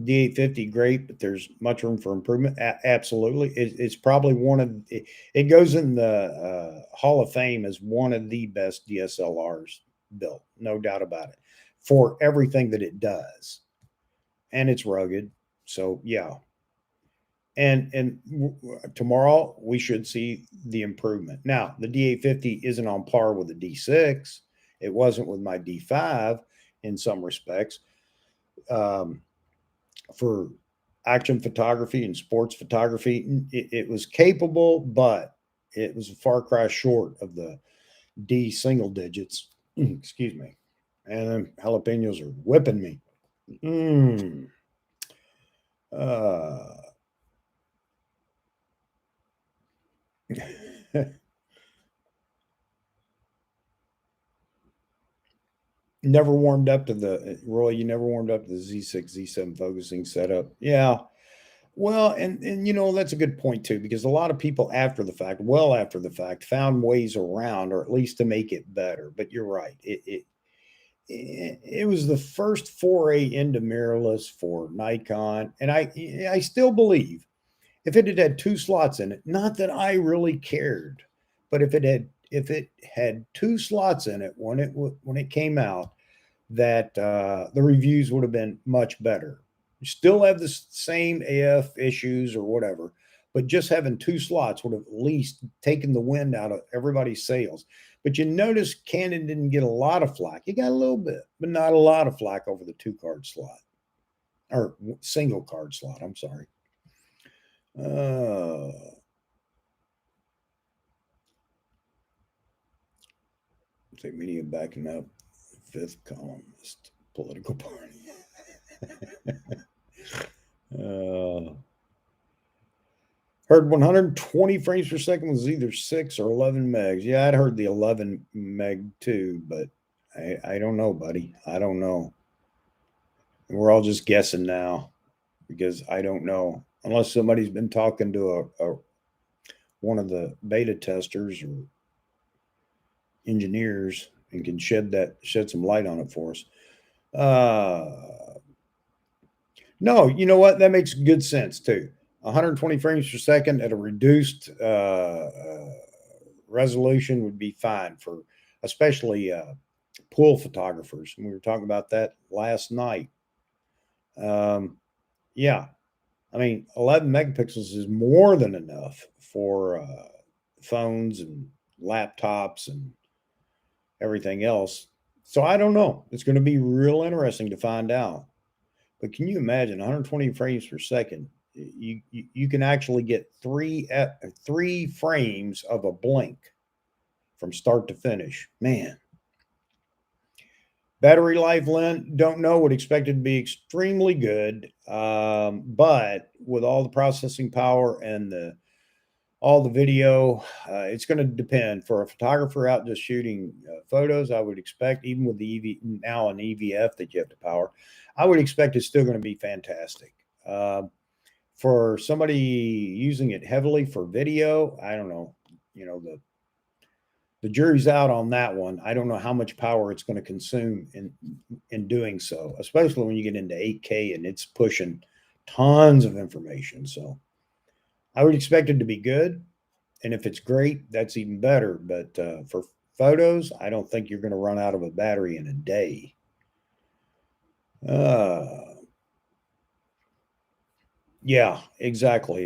D850, great, but there's much room for improvement. Absolutely. It's probably one of it goes in the Hall of Fame as one of the best DSLRs built, no doubt about it, for everything that it does. And it's rugged. So yeah. And tomorrow we should see the improvement. Now, the D850 isn't on par with the D6. It wasn't with my D5 in some respects. For action photography and sports photography, it was capable, but it was a far cry short of the D single digits. Excuse me. And jalapenos are whipping me. Never warmed up to the Roy. You never warmed up to the Z6, Z7 focusing setup. Yeah. Well, and that's a good point too, because a lot of people after the fact, well after the fact, found ways around, or at least to make it better. But you're right. It was the first foray into mirrorless for Nikon, and I still believe if it had two slots in it, not that I really cared, but if it had two slots in it when it came out, that the reviews would have been much better. You still have the same AF issues or whatever, but just having two slots would have at least taken the wind out of everybody's sails. But you notice Canon didn't get a lot of flack. It got a little bit, but not a lot of flack over the 2-card slot, or single card slot. I'm sorry. Say media backing up fifth columnist political party. Heard 120 frames per second was either 6 or 11 megs. Yeah, I'd heard the 11 meg too, but I don't know, buddy. I don't know. We're all just guessing now because I don't know. Unless somebody's been talking to one of the beta testers or engineers and can shed some light on it for us. No, you know what? That makes good sense too. 120 frames per second at a reduced resolution would be fine for especially pool photographers. And we were talking about that last night. Yeah, I mean, 11 megapixels is more than enough for phones and laptops and everything else. So I don't know. It's going to be real interesting to find out. But can you imagine 120 frames per second? You can actually get three frames of a blink from start to finish. Man. Battery life, Lynn, don't know. Would expect it to be extremely good. But with all the processing power and all the video, it's going to depend. For a photographer out just shooting photos, I would expect, even with the now an EVF that you have to power, I would expect it's still going to be fantastic. For somebody using it heavily for video, I don't know, the jury's out on that one. I don't know how much power it's going to consume in doing so, especially when you get into 8K and it's pushing tons of information. So I would expect it to be good. And if it's great, that's even better. But for photos, I don't think you're going to run out of a battery in a day. Yeah, exactly.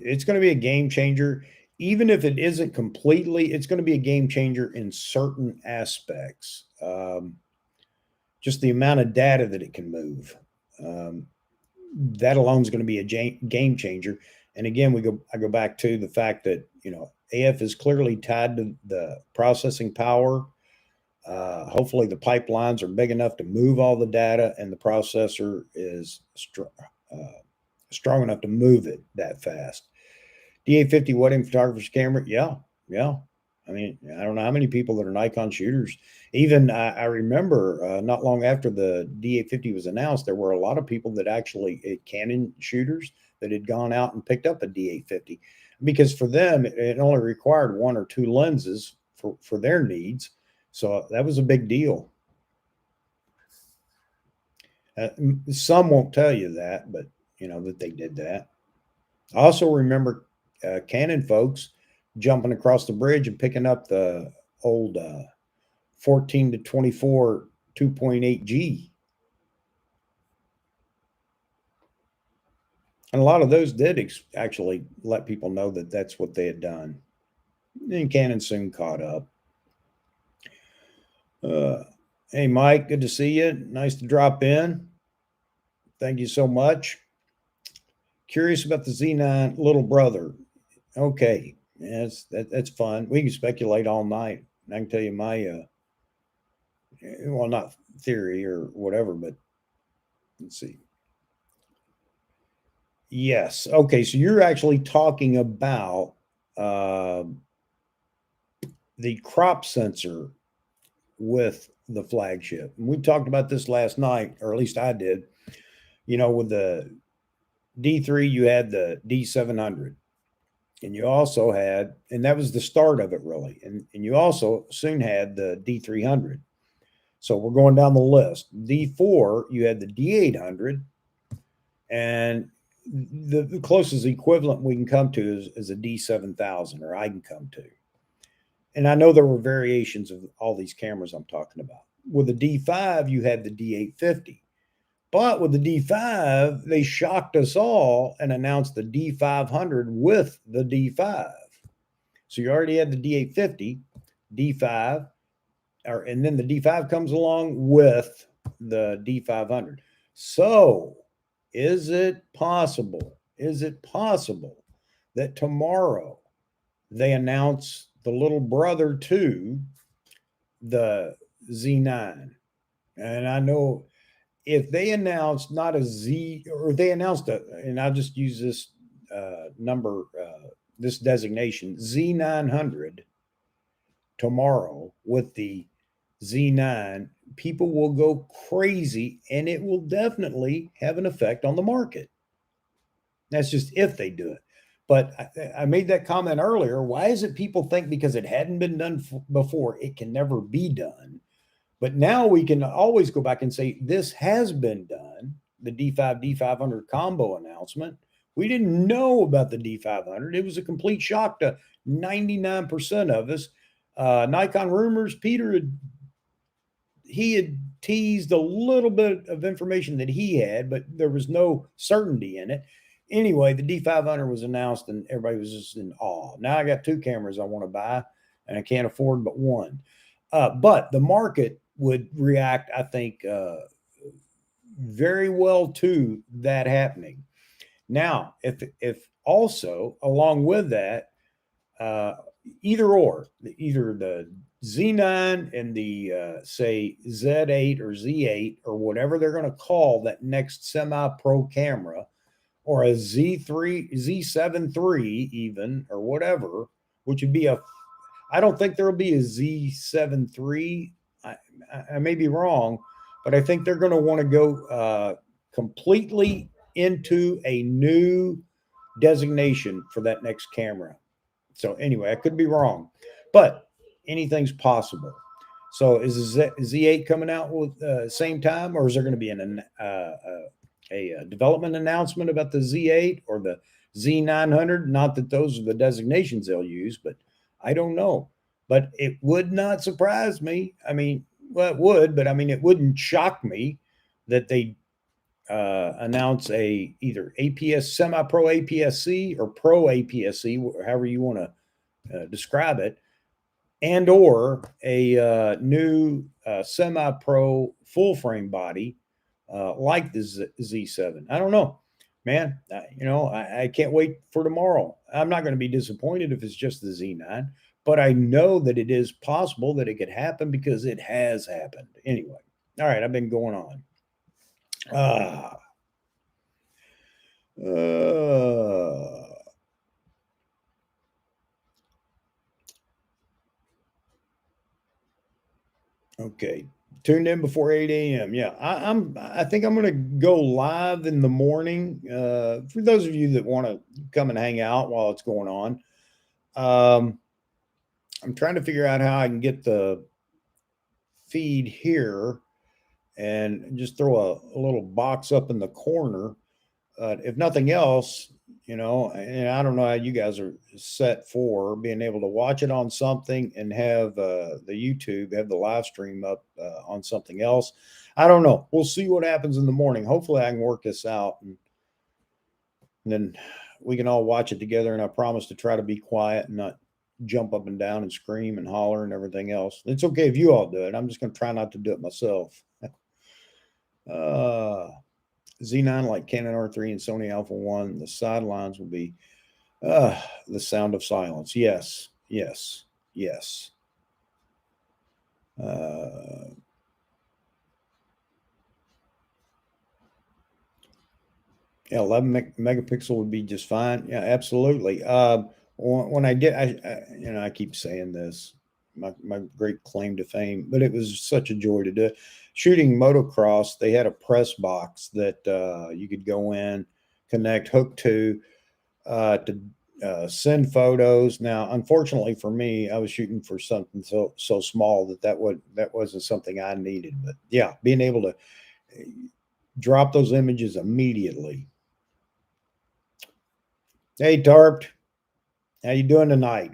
It's going to be a game changer. Even if it isn't completely, it's going to be a game changer in certain aspects. Just the amount of data that it can move. That alone is going to be a game changer. And again, I go back to the fact that, AF is clearly tied to the processing power. Hopefully the pipelines are big enough to move all the data, and the processor is strong enough to move it that fast. D850 wedding photographer's camera. Yeah. I mean, I don't know how many people that are Nikon shooters. Even I remember not long after the D850 was announced, there were a lot of people that actually, Canon shooters, that had gone out and picked up a D850, because for them, it only required one or two lenses for their needs. So that was a big deal. Some won't tell you that, but that they did that. I also remember Canon folks jumping across the bridge and picking up the old 14 to 24 2.8G. And a lot of those did actually let people know that that's what they had done. And Canon soon caught up. Hey, Mike, good to see you. Nice to drop in. Thank you so much. Curious about the Z9 little brother. Okay, yes, that's fun. We can speculate all night. I can tell you my, well, not theory or whatever, but let's see. Yes. Okay, so you're actually talking about the crop sensor with the flagship. And we talked about this last night, or at least I did. With the D3, you had the D700. And you also had, and that was the start of it really. And you also soon had the D300. So we're going down the list. D4, you had the D800. And the closest equivalent we can come to is a D7000, or I can come to. And I know there were variations of all these cameras I'm talking about. With the D5, you had the D850. But with the D5, they shocked us all and announced the D500 with the D5. So you already had the D850, D5, and then the D5 comes along with the D500. So is it possible that tomorrow they announce the little brother to the Z9? And I know if they announced not a Z, or they announced and I'll just use this number, this designation, Z900 tomorrow with the Z9, people will go crazy, and it will definitely have an effect on the market. That's just if they do it. But I made that comment earlier. Why is it people think because it hadn't been done before, it can never be done? But now we can always go back and say, this has been done. The D5, D500 combo announcement. We didn't know about the D500. It was a complete shock to 99% of us. Nikon Rumors, Peter he had teased a little bit of information that he had, but there was no certainty in it. Anyway, the D500 was announced and everybody was just in awe. Now I got two cameras I want to buy and I can't afford but one. But the market would react, I think, very well to that happening. Now, if also along with that, either the Z9 and the say Z8 or Z8 or whatever they're going to call that next semi-pro camera, or a Z3, Z7 III even, or whatever, which would be I don't think there'll be a Z7 III. I may be wrong, but I think they're going to want to go completely into a new designation for that next camera. So anyway, I could be wrong, but anything's possible. So is Z8 coming out with same time, or is there going to be a development announcement about the Z8 or the Z900? Not that those are the designations they'll use, but I don't know. But it would not surprise me. I mean, well, it would, but I mean, it wouldn't shock me that they announce a either APS semi-pro APS-C or pro APS-C, however you want to describe it, and or a new semi-pro full-frame body like the Z7. I don't know, man. I can't wait for tomorrow. I'm not going to be disappointed if it's just the Z9, but I know that it is possible that it could happen because it has happened. Anyway, all right, I've been going on. Okay. Tuned in before 8 a.m. Yeah, I think I'm gonna go live in the morning. For those of you that want to come and hang out while it's going on. I'm trying to figure out how I can get the feed here and just throw a little box up in the corner. If nothing else, and I don't know how you guys are set for being able to watch it on something and have the YouTube, have the live stream up on something else. I don't know. We'll see what happens in the morning. Hopefully I can work this out and then we can all watch it together. And I promise to try to be quiet and not jump up and down and scream and holler and everything else. It's okay if you all do it. I'm just going to try not to do it myself. Z9 like Canon R3 and Sony Alpha 1. The sidelines will be the sound of silence. Yes, yes, yes. Yeah, 11 megapixel would be just fine. Yeah, absolutely. When I did, I keep saying this, my great claim to fame, but it was such a joy to do it. Shooting motocross, they had a press box that you could go in, connect, hook to send photos. Now, unfortunately for me, I was shooting for something so small that wasn't something I needed. But yeah, being able to drop those images immediately. Hey, Tarp, how you doing tonight?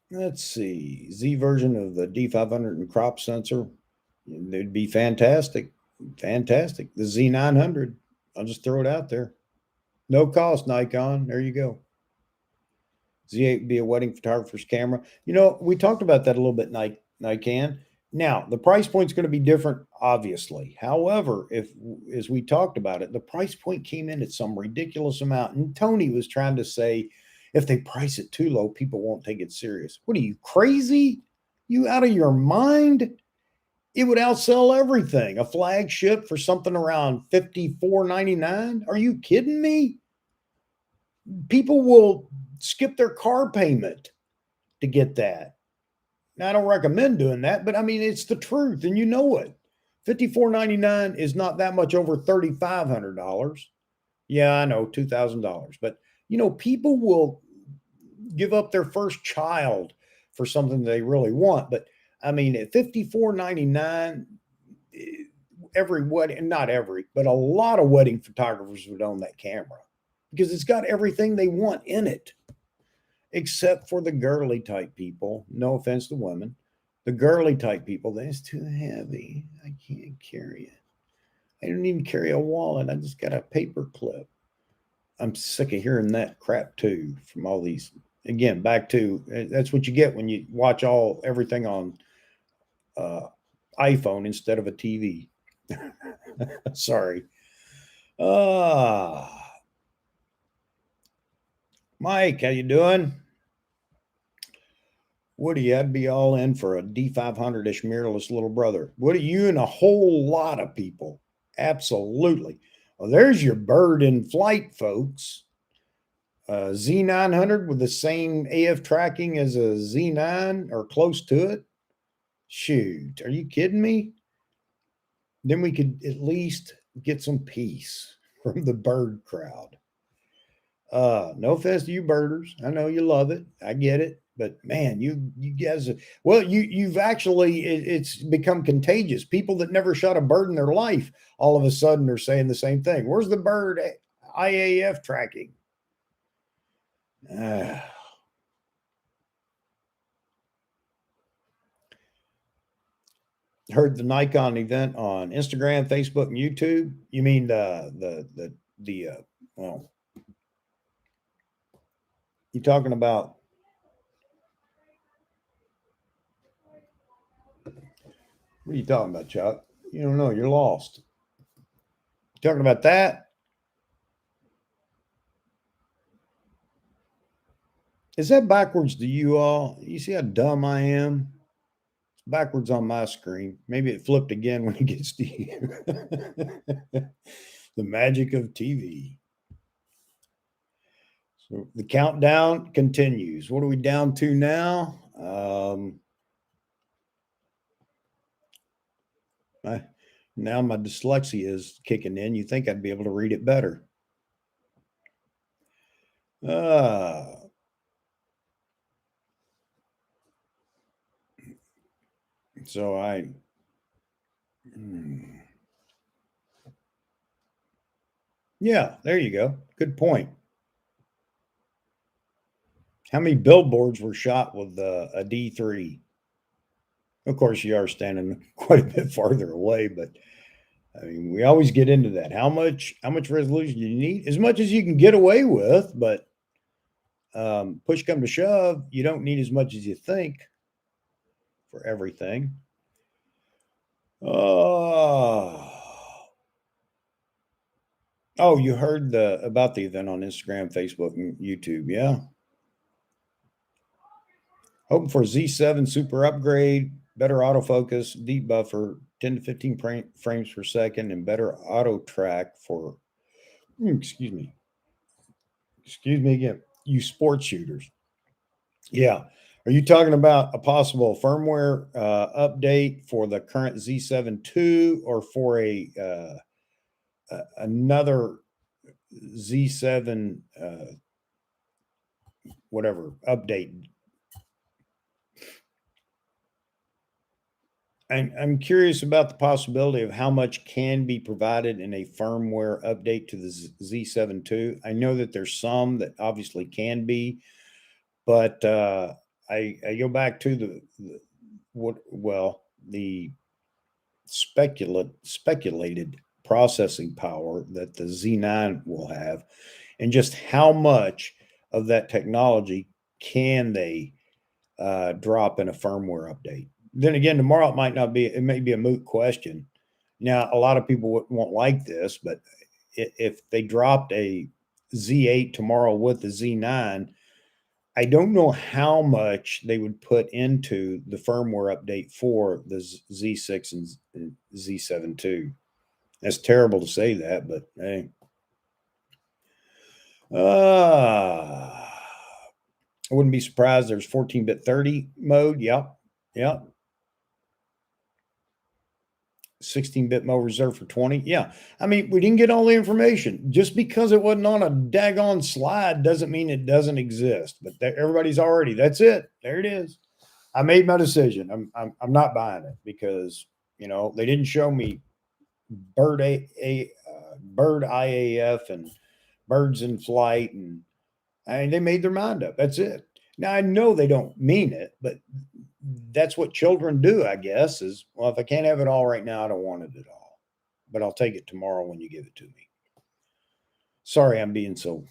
Let's see, Z version of the D500 and crop sensor. It'd be fantastic. Fantastic. The Z900. I'll just throw it out there. No cost, Nikon. There you go. Z8 would be a wedding photographer's camera. We talked about that a little bit, Nikon. Now, the price point is going to be different, obviously. However, as we talked about it, the price point came in at some ridiculous amount. And Tony was trying to say, if they price it too low, people won't take it serious. What are you, crazy? You out of your mind? It would outsell everything. A flagship for something around $54.99. Are you kidding me? People will skip their car payment to get that. Now, I don't recommend doing that, but I mean, it's the truth, and you know it. $54.99 is not that much over $3,500. Yeah, I know, $2,000. But, people will give up their first child for something they really want. But, I mean, at $54.99, every wedding, not every, but a lot of wedding photographers would own that camera because it's got everything they want in it. Except for the girly type people. No offense to women. The girly type people, that's too heavy. I can't carry it. I don't even carry a wallet. I just got a paper clip. I'm sick of hearing that crap too from all these. Again, back to that's what you get when you watch everything on iPhone instead of a TV. Sorry. Mike, how you doing? Woody, I'd be all in for a D500-ish mirrorless little brother. Woody, you and a whole lot of people. Absolutely. Well, there's your bird in flight, folks. Z900 with the same AF tracking as a Z9 or close to it. Shoot, are you kidding me? Then we could at least get some peace from the bird crowd. No offense to you birders. I know you love it. I get it. But man, you guys, well, you've actually it's become contagious. People that never shot a bird in their life, all of a sudden are saying the same thing. Where's the bird IAF tracking? Heard the Nikon event on Instagram, Facebook, and YouTube. You mean the well, you talking about? What are you talking about, Chuck? You don't know. You're lost. You talking about that? Is that backwards to you all? You see how dumb I am? It's backwards on my screen. Maybe it flipped again when it gets to you. The magic of TV. So the countdown continues. What are we down to now? Now my dyslexia is kicking in. You think I'd be able to read it better. So yeah, there you go. Good point. How many billboards were shot with a D3? Of course, you are standing quite a bit farther away, but I mean, we always get into that. How much resolution do you need? As much as you can get away with, but push come to shove, you don't need as much as you think for everything. Oh, you heard about the event on Instagram, Facebook, and YouTube, yeah? Hoping for Z7 super upgrade, better autofocus, deep buffer, 10 to 15 frames per second, and better auto track for, excuse me again, you sports shooters. Yeah. Are you talking about a possible firmware update for the current Z7 II or for another Z7 whatever update? I'm curious about the possibility of how much can be provided in a firmware update to the Z7 II. I know that there's some that obviously can be, but I go back to the speculated processing power that the Z9 will have, and just how much of that technology can they drop in a firmware update. Then again, tomorrow it may be a moot question. Now, a lot of people won't like this, but if they dropped a Z8 tomorrow with the Z9, I don't know how much they would put into the firmware update for the Z6 and Z7 II. That's terrible to say that, but hey. I wouldn't be surprised there's 14-bit 30 mode. Yep. 16-bit mode reserved for 20. Yeah. I mean, we didn't get all the information. Just because it wasn't on a daggone slide doesn't mean it doesn't exist. But everybody's already, that's it. There it is. I made my decision. I'm not buying it because, they didn't show me bird bird IAF and birds in flight, and they made their mind up. That's it. Now I know they don't mean it, but that's what children do, I guess. Is, well, if I can't have it all right now, I don't want it at all. But I'll take it tomorrow when you give it to me. Sorry, I'm being so,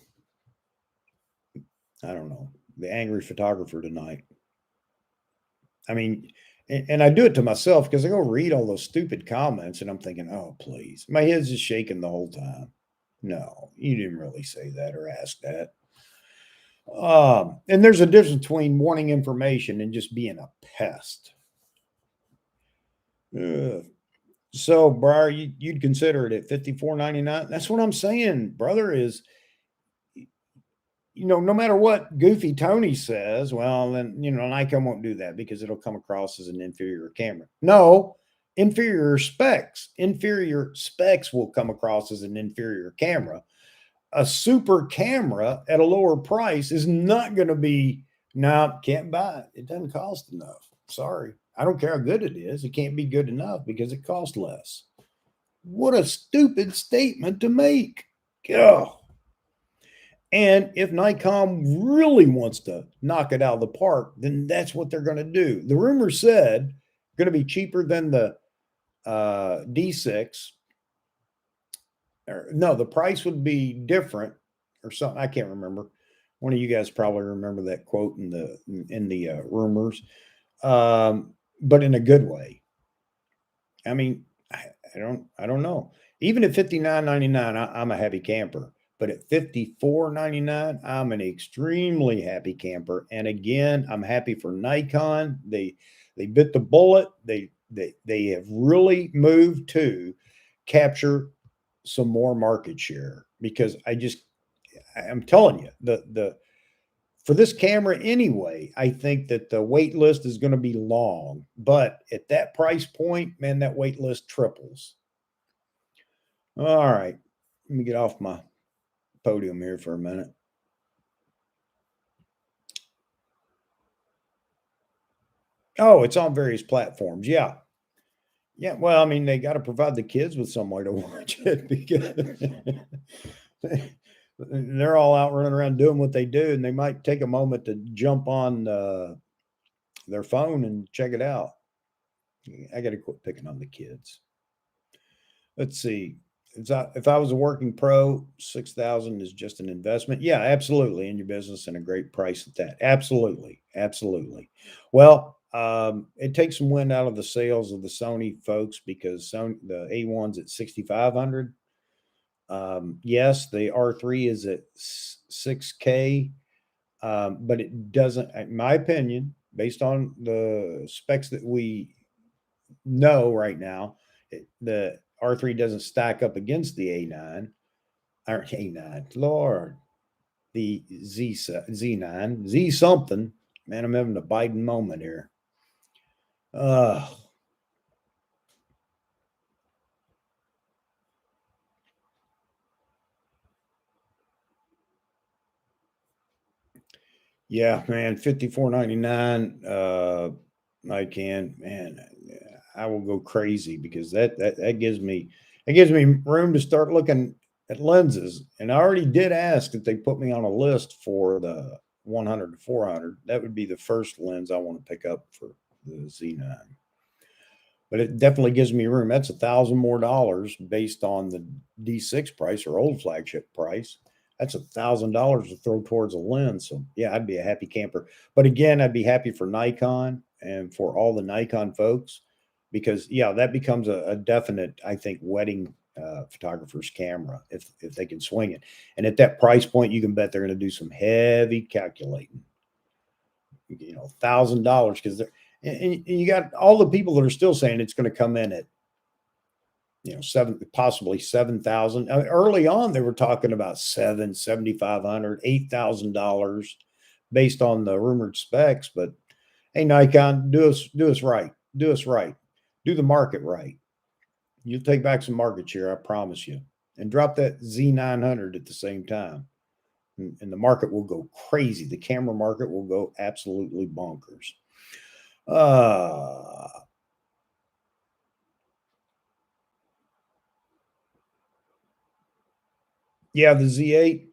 I don't know, the angry photographer tonight. I mean, and I do it to myself because I go read all those stupid comments and I'm thinking, oh, please. My head's just shaking the whole time. No, you didn't really say that or ask that. And there's a difference between wanting information and just being a pest. So, Briar, you'd consider it at $54.99. That's what I'm saying, brother. Is, no matter what Goofy Tony says, well, then Nikon won't do that because it'll come across as an inferior camera. No, inferior specs will come across as an inferior camera. a super camera at a lower price is not going to be, no, can't buy it. It doesn't cost enough. Sorry. I don't care how good it is. It can't be good enough because it costs less. What a stupid statement to make. Oh. And if Nikon really wants to knock it out of the park, then that's what they're going to do. The rumor said going to be cheaper than the D6. Or, no, the price would be different or something. I can't remember. One of you guys probably remember that quote in the rumors, but in a good way. I mean, I don't know. Even at $59.99, I'm a happy camper. But at $54.99, I'm an extremely happy camper. And again, I'm happy for Nikon. They bit the bullet. They have really moved to capture some more market share, because I'm telling you, the for this camera anyway, I think that the wait list is going to be long. But at that price point, man, that wait list triples. All right, let me get off my podium here for a minute. Oh, it's on various platforms. Yeah. Yeah. Well, I mean, they got to provide the kids with somewhere to watch it, because they're all out running around doing what they do, and they might take a moment to jump on their phone and check it out. I got to quit picking on the kids. Let's see. If I was a working pro, 6,000 is just an investment. Yeah, absolutely, in your business, and a great price at that. Absolutely, absolutely. Well, it takes some wind out of the sails of the Sony folks, because the A1's at 6,500. Yes, the R3 is at 6K, but it doesn't, in my opinion, based on the specs that we know right now, the R3 doesn't stack up against the A9 or A9. Lord, the Z9, Z something. Man, I'm having a Biden moment here. Yeah, man, 54.99. I can, man, I will go crazy, because that gives me room to start looking at lenses. And I already did ask that they put me on a list for the 100 to 400. That would be the first lens I want to pick up for the Z9. But it definitely gives me room. That's $1,000 more based on the D6 price, or old flagship price. That's $1,000 to throw towards a lens. So yeah, I'd be a happy camper. But again, I'd be happy for Nikon and for all the Nikon folks, because yeah, that becomes a definite, I think, wedding photographer's camera if they can swing it. And at that price point, you can bet they're going to do some heavy calculating. $1,000, because they're, and you got all the people that are still saying it's going to come in at possibly 7,000. Early on, they were talking about $7,500, $8,000 based on the rumored specs. But hey, Nikon, do us right. Do us right. Do the market right. You'll take back some market share, I promise you. And drop that Z900 at the same time. And the market will go crazy. The camera market will go absolutely bonkers. Yeah, the Z8.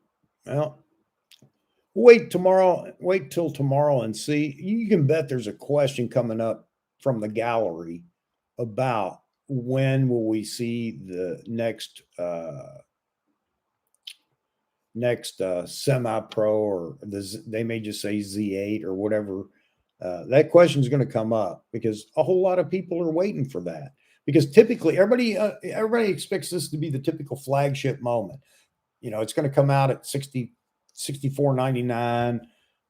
Well, wait till tomorrow and see. You can bet there's a question coming up from the gallery about when will we see the next semi-pro, or they may just say Z8 or whatever. That question is going to come up, because a whole lot of people are waiting for that. Because typically everybody expects this to be the typical flagship moment. It's going to come out at 64.99,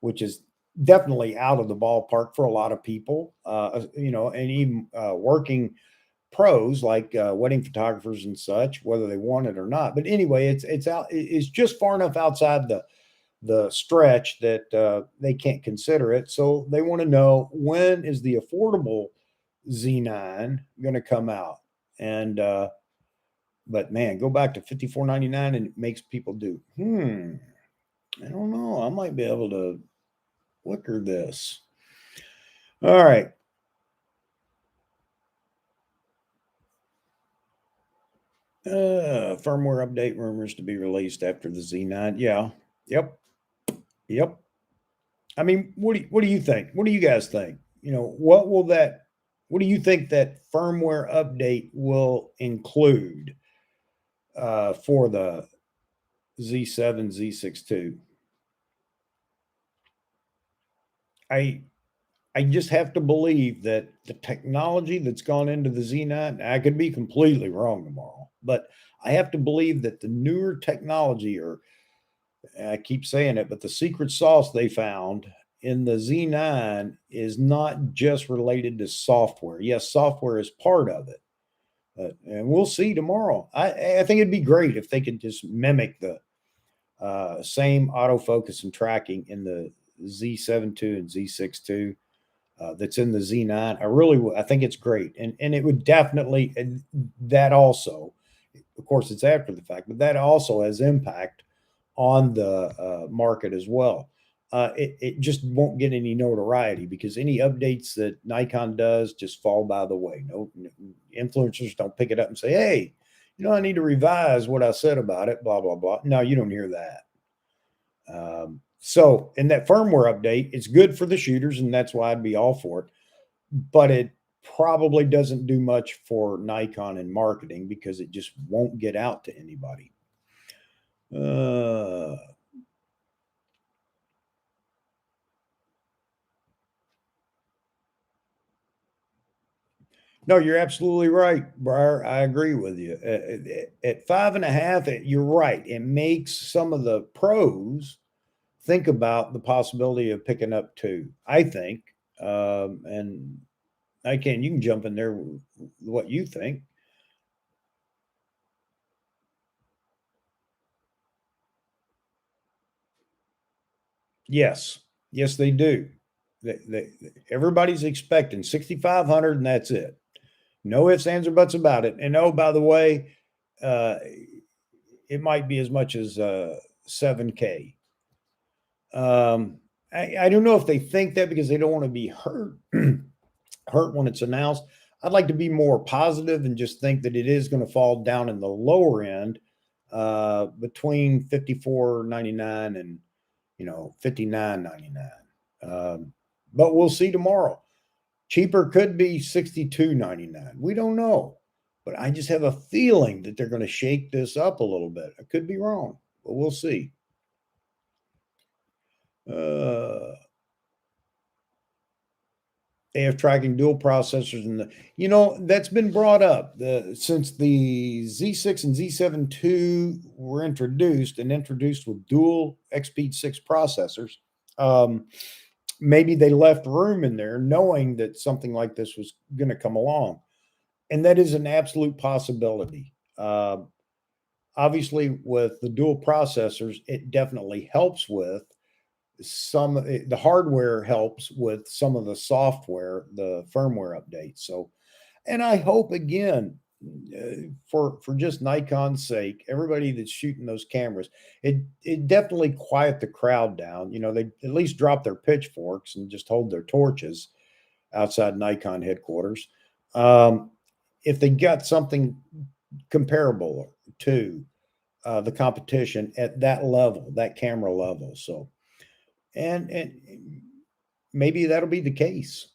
which is definitely out of the ballpark for a lot of people. And even working pros like wedding photographers and such, whether they want it or not. But anyway, it's just far enough outside the stretch that they can't consider it. So they want to know, when is the affordable Z9 going to come out? And But man, go back to 54.99 and it makes people do, I don't know. I might be able to flicker this. All right. Firmware update rumors to be released after the Z9. Yeah. Yep. Yep. I mean, what do you think? What do you guys think? What do you think that firmware update will include for the Z7, Z6 II? I just have to believe that the technology that's gone into the Z9, I could be completely wrong tomorrow, but I have to believe that the newer technology, or I keep saying it, but the secret sauce they found in the Z9 is not just related to software. Yes, software is part of it, and we'll see tomorrow. I think it'd be great if they could just mimic the same autofocus and tracking in the Z7 II and Z6 II that's in the Z9. I think it's great, and it would definitely, and that also, of course, it's after the fact, but that also has impact on the market as well. It just won't get any notoriety because any updates that Nikon does just fall by the way. No, influencers don't pick it up and say, "Hey, I need to revise what I said about it." Blah blah blah. No, you don't hear that. So, in that firmware update, it's good for the shooters, and that's why I'd be all for it. But it probably doesn't do much for Nikon in marketing because it just won't get out to anybody. Uh, no, you're absolutely right, Briar. I agree with you. At 5.5, you're right. It makes some of the pros think about the possibility of picking up two, I think. And you can jump in there with what you think. Yes. Yes, they do. Everybody's expecting 6,500 and that's it. No ifs, ands, or buts about it. And oh, by the way, uh, it might be as much as 7K. I don't know if they think that because they don't want to be hurt hurt when it's announced. I'd like to be more positive and just think that it is going to fall down in the lower end between 54.99 and 59.99. But we'll see tomorrow. Cheaper could be 62.99. We don't know. But I just have a feeling that they're going to shake this up a little bit. I could be wrong, but we'll see. Uh, AF tracking dual processors and that's been brought up since the Z6 and Z7 II were introduced with dual XP 6 processors. Maybe they left room in there knowing that something like this was going to come along, and that is an absolute possibility. Obviously, with the dual processors, it definitely helps with the hardware helps with some of the software, the firmware updates. So, and I hope again, for just Nikon's sake, everybody that's shooting those cameras, it definitely quiet the crowd down. They at least drop their pitchforks and just hold their torches outside Nikon headquarters. If they got something comparable to the competition at that level, that camera level, so and maybe that'll be the case.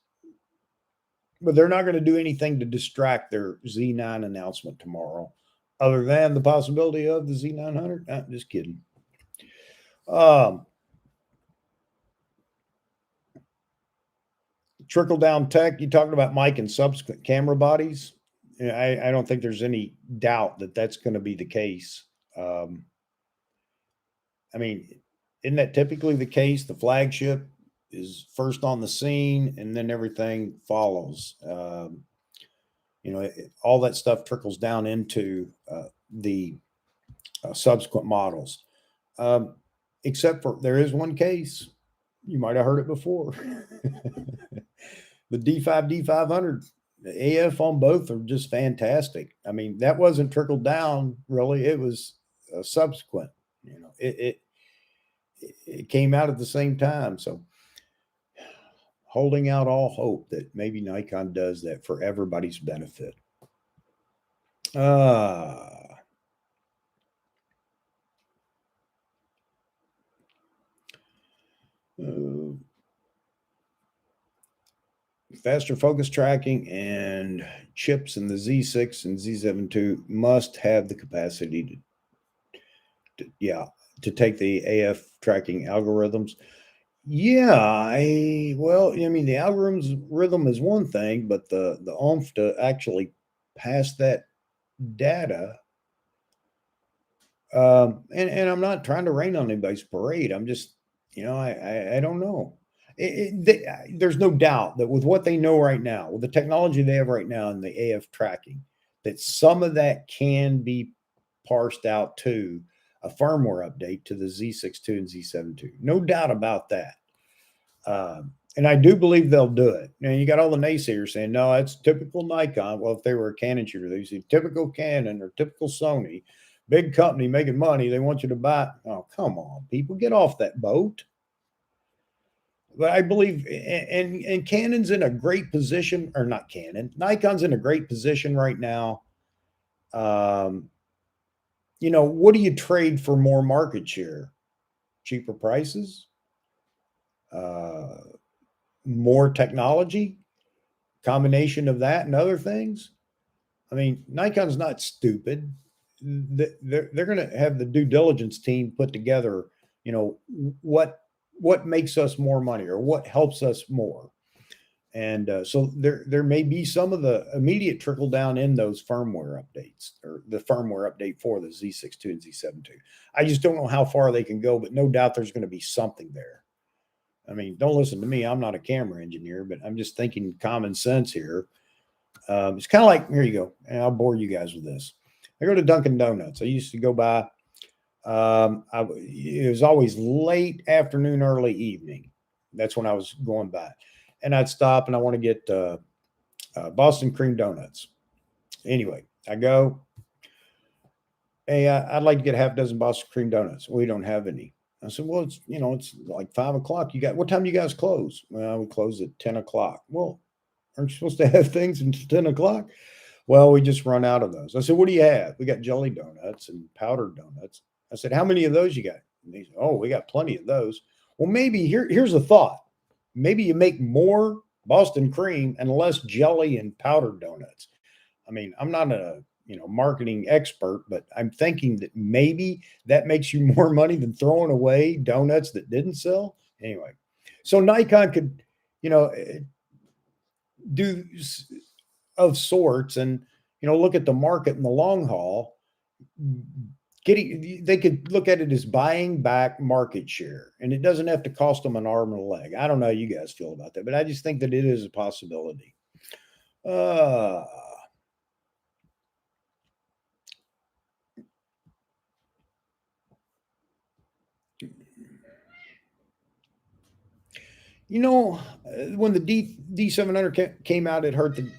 But they're not going to do anything to distract their Z9 announcement tomorrow, other than the possibility of the Z900. Just kidding. Trickle down tech. You talking about mic and subsequent camera bodies? I don't think there's any doubt that that's going to be the case. I mean, isn't that typically the case? The flagship is first on the scene, and then everything follows. All that stuff trickles down into the subsequent models. Except for there is one case. You might have heard it before. The D5, D500 The AF on both are just fantastic. I mean, that wasn't trickled down really. It was subsequent. You know, it came out at the same time. So holding out all hope that maybe Nikon does that for everybody's benefit. Uh, uh, Faster focus tracking and chips in the Z6 and Z7 II must have the capacity to take the AF tracking algorithms. Yeah, I mean, the algorithm is one thing, but the oomph to actually pass that data. And I'm not trying to rain on anybody's parade. I'm just, I don't know. There's no doubt that with what they know right now, with the technology they have right now in the AF tracking, that some of that can be parsed out to a firmware update to the Z6 II and Z7 II. No doubt about that. And I do believe they'll do it. Now you got all the naysayers saying, no, that's typical Nikon. Well, if they were a Canon shooter, they say typical Canon or typical Sony, big company making money. They want you to buy. Oh, come on, people, get off that boat. But I believe, and Canon's in a great position, or not Canon, Nikon's in a great position right now. What do you trade for more market share? Cheaper prices, more technology, combination of that and other things. I mean, Nikon's not stupid. They're going to have the due diligence team put together, what makes us more money or what helps us more. And so there may be some of the immediate trickle down in those firmware updates or the firmware update for the Z6 II and Z7 II. I just don't know how far they can go, but no doubt there's going to be something there. I mean, don't listen to me. I'm not a camera engineer, but I'm just thinking common sense here. It's kind of like, here you go, and I'll bore you guys with this. I go to Dunkin' Donuts. I used to go by. It was always late afternoon, early evening. That's when I was going by, and I'd stop and I want to get Boston cream donuts. Anyway, I go. Hey, I'd like to get half a dozen Boston cream donuts. We don't have any. I said, well, it's like 5 o'clock. What time do you guys close? Well, we close at 10 o'clock. Well, aren't you supposed to have things until 10 o'clock? Well, we just run out of those. I said, what do you have? We got jelly donuts and powdered donuts. I said, how many of those you got? And he said, oh, we got plenty of those. Well, maybe here's a thought. Maybe you make more Boston cream and less jelly and powdered donuts. I mean, I'm not a marketing expert, but I'm thinking that maybe that makes you more money than throwing away donuts that didn't sell. Anyway, so Nikon could, do of sorts and look at the market in the long haul. They could look at it as buying back market share, and it doesn't have to cost them an arm and a leg. I don't know how you guys feel about that, but I just think that it is a possibility. When the D700 came out, it hurt the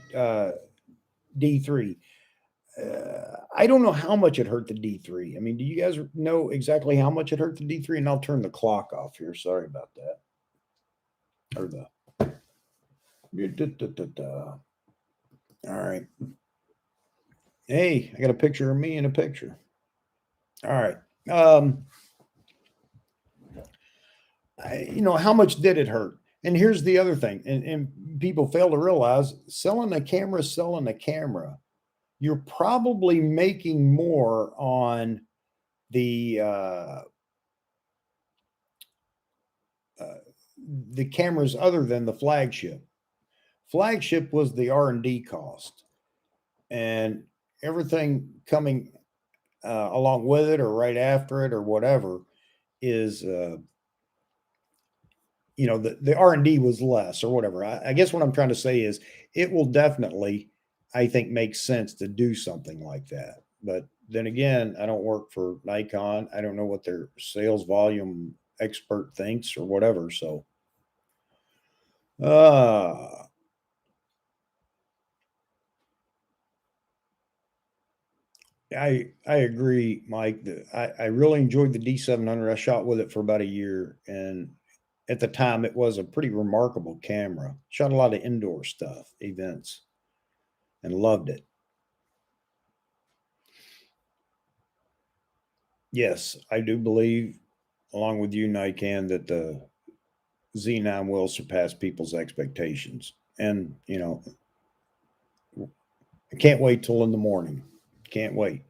D3. I don't know how much it hurt the D3. I mean, do you guys know exactly how much it hurt the D3? And I'll turn the clock off here. Sorry about that. Or all right. Hey, I got a picture of me in a picture. All right. How much did it hurt? And here's the other thing, and people fail to realize selling a camera is selling a camera. You're probably making more on the cameras other than the flagship. Flagship was the R&D cost, and everything coming along with it or right after it or whatever is the R&D was less or whatever. I guess what I'm trying to say is it will definitely, I think, make sense to do something like that. But then again, I don't work for Nikon. I don't know what their sales volume expert thinks or whatever. So, I agree, Mike. I really enjoyed the D700. I shot with it for about a year, and at the time, it was a pretty remarkable camera. Shot a lot of indoor stuff, events, and loved it. Yes, I do believe, along with you, Nikon, that the Z9 will surpass people's expectations. And, I can't wait till in the morning. Can't wait.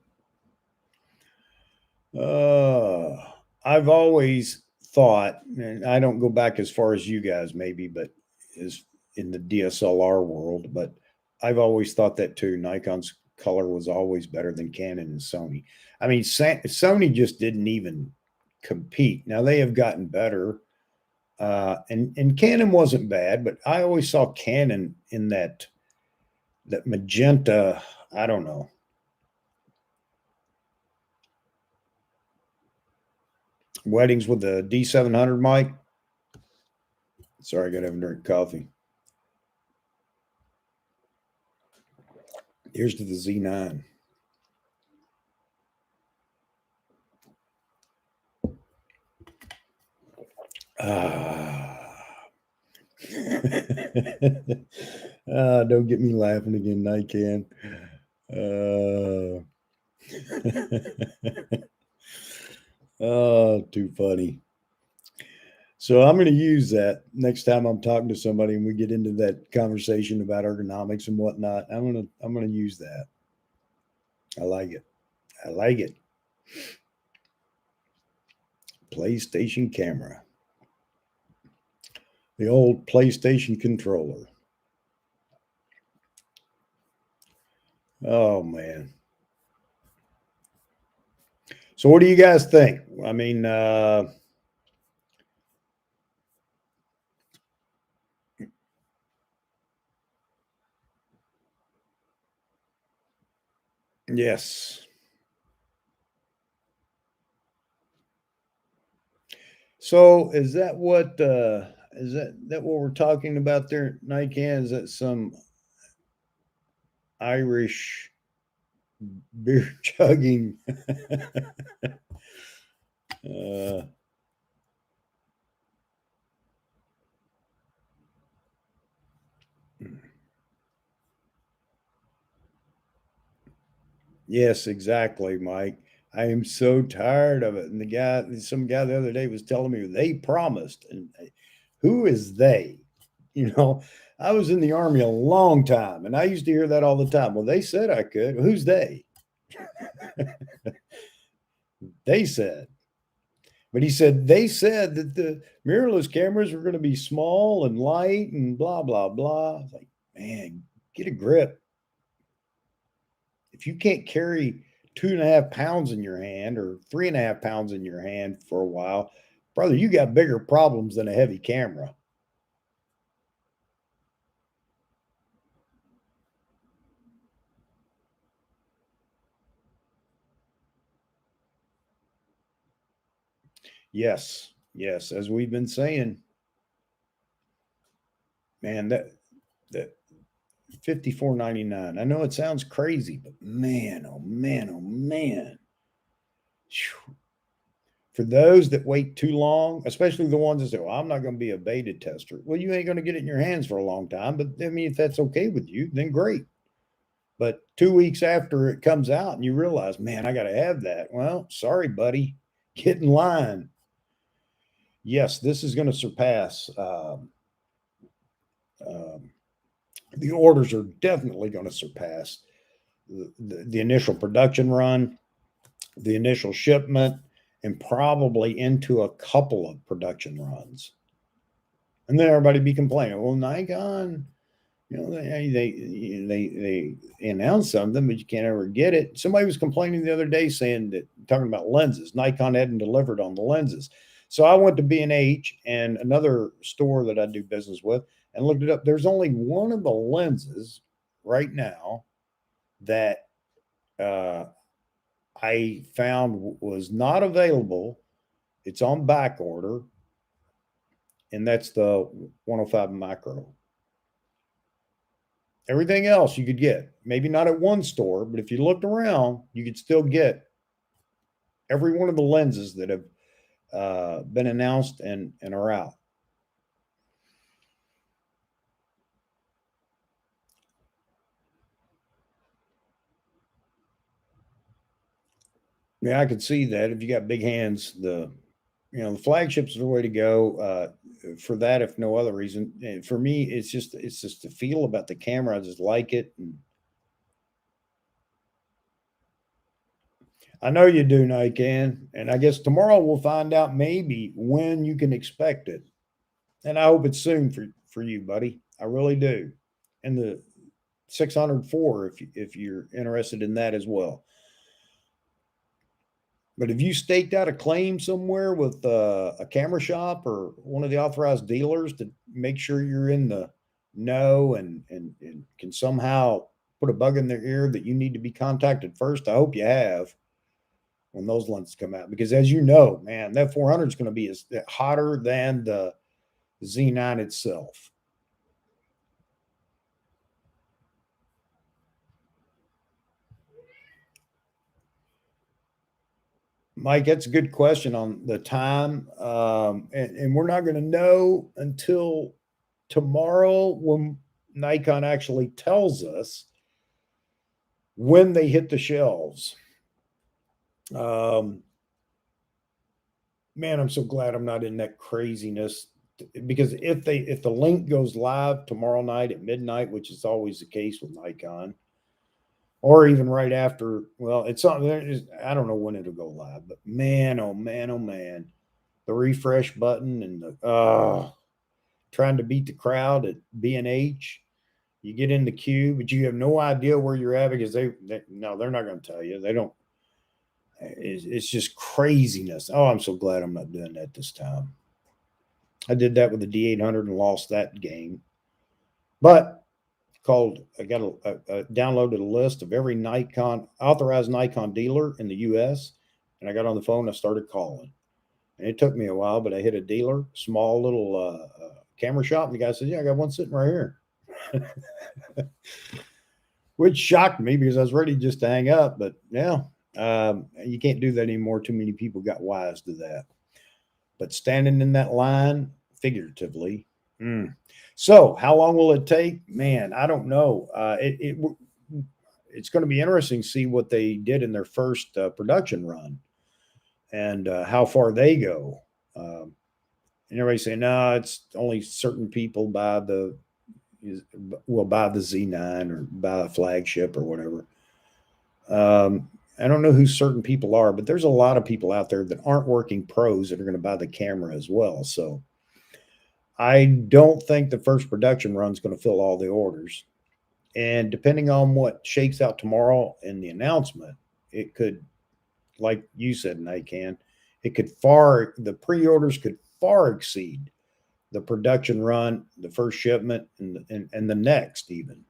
Uh, I've always thought, and I don't go back as far as you guys maybe, but is in the DSLR world, but I've always thought that too. Nikon's color was always better than Canon and Sony. I mean, Sony just didn't even compete. Now they have gotten better, and Canon wasn't bad, but I always saw Canon in that magenta. I don't know. Weddings with the D700, Mike. Sorry, I got to have a drink of coffee. Here's to the Z9. Don't get me laughing again, Nikan. Oh, too funny. So I'm going to use that next time I'm talking to somebody and we get into that conversation about ergonomics and whatnot. I'm gonna use that. I like it. I like it. PlayStation camera. The old PlayStation controller. Oh man. So what do you guys think? I mean, yes. So is that what we're talking about there, Nikan? Is that some Irish beer chugging? uh, yes, exactly, Mike. I am so tired of it. And some guy the other day was telling me they promised, and who is they? You know, I was in the army a long time, and I used to hear that all the time. Well, they said I could. Who's they? They said. But he said they said that the mirrorless cameras were going to be small and light and blah blah blah. I was like, man, get a grip. If you can't carry 2.5 pounds in your hand or 3.5 pounds in your hand for a while, brother, you got bigger problems than a heavy camera. Yes, yes, as we've been saying, man, that 54.99. I know it sounds crazy, but man, oh man, oh man. For those that wait too long, especially the ones that say, well, I'm not going to be a beta tester. Well, you ain't going to get it in your hands for a long time. But I mean, if that's okay with you, then great. But 2 weeks after it comes out and you realize, man, I got to have that. Well, sorry, buddy. Get in line. Yes, this is going to surpass. Um, the orders are definitely going to surpass the initial production run, the initial shipment, and probably into a couple of production runs. And then everybody be complaining, well, Nikon, they announce something, but you can't ever get it. Somebody was complaining the other day saying that, talking about lenses, Nikon hadn't delivered on the lenses. So I went to B&H and another store that I do business with and looked it up. There's only one of the lenses right now that uh, I found was not available. It's on back order, and that's the 105 micro. Everything else you could get, maybe not at one store, but if you looked around, you could still get every one of the lenses that have been announced and are out. Yeah, I could see that. If you got big hands, the flagships are the way to go for that, if no other reason. And for me, it's just the feel about the camera. I just like it. And I know you do, Nikon, and I guess tomorrow we'll find out maybe when you can expect it. And I hope it's soon for you, buddy. I really do. And the 604, if you're interested in that as well. But if you staked out a claim somewhere with a camera shop or one of the authorized dealers to make sure you're in the know and can somehow put a bug in their ear that you need to be contacted first, I hope you have when those lenses come out. Because as you know, man, that 400 is going to be hotter than the Z9 itself. Mike, that's a good question on the time. And we're not going to know until tomorrow when Nikon actually tells us when they hit the shelves. Man, I'm so glad I'm not in that craziness, because if the link goes live tomorrow night at midnight, which is always the case with Nikon, or even right after, well, it's something. I don't know when it'll go live, but man, oh man, oh man, the refresh button and the trying to beat the crowd at B&H. You get in the queue, but you have no idea where you're at because no, they're not going to tell you. They don't. It's just craziness. Oh, I'm so glad I'm not doing that this time. I did that with the D800 and lost that game. But I got downloaded a list of every authorized Nikon dealer in the U.S. And I got on the phone and I started calling. And it took me a while, but I hit a dealer, small little camera shop. And the guy said, "Yeah, I got one sitting right here." Which shocked me because I was ready just to hang up. But yeah, you can't do that anymore. Too many people got wise to that. But standing in that line, figuratively. So how long will it take? Man, I don't know. It's going to be interesting to see what they did in their first production run and how far they go. And everybody's saying, no, it's only certain people will buy the Z9 or buy a flagship or whatever. I don't know who certain people are, but there's a lot of people out there that aren't working pros that are going to buy the camera as well. So I don't think the first production run is going to fill all the orders. And depending on what shakes out tomorrow in the announcement, it could, like you said, Nikon, the pre-orders could far exceed the production run, the first shipment, and the next even.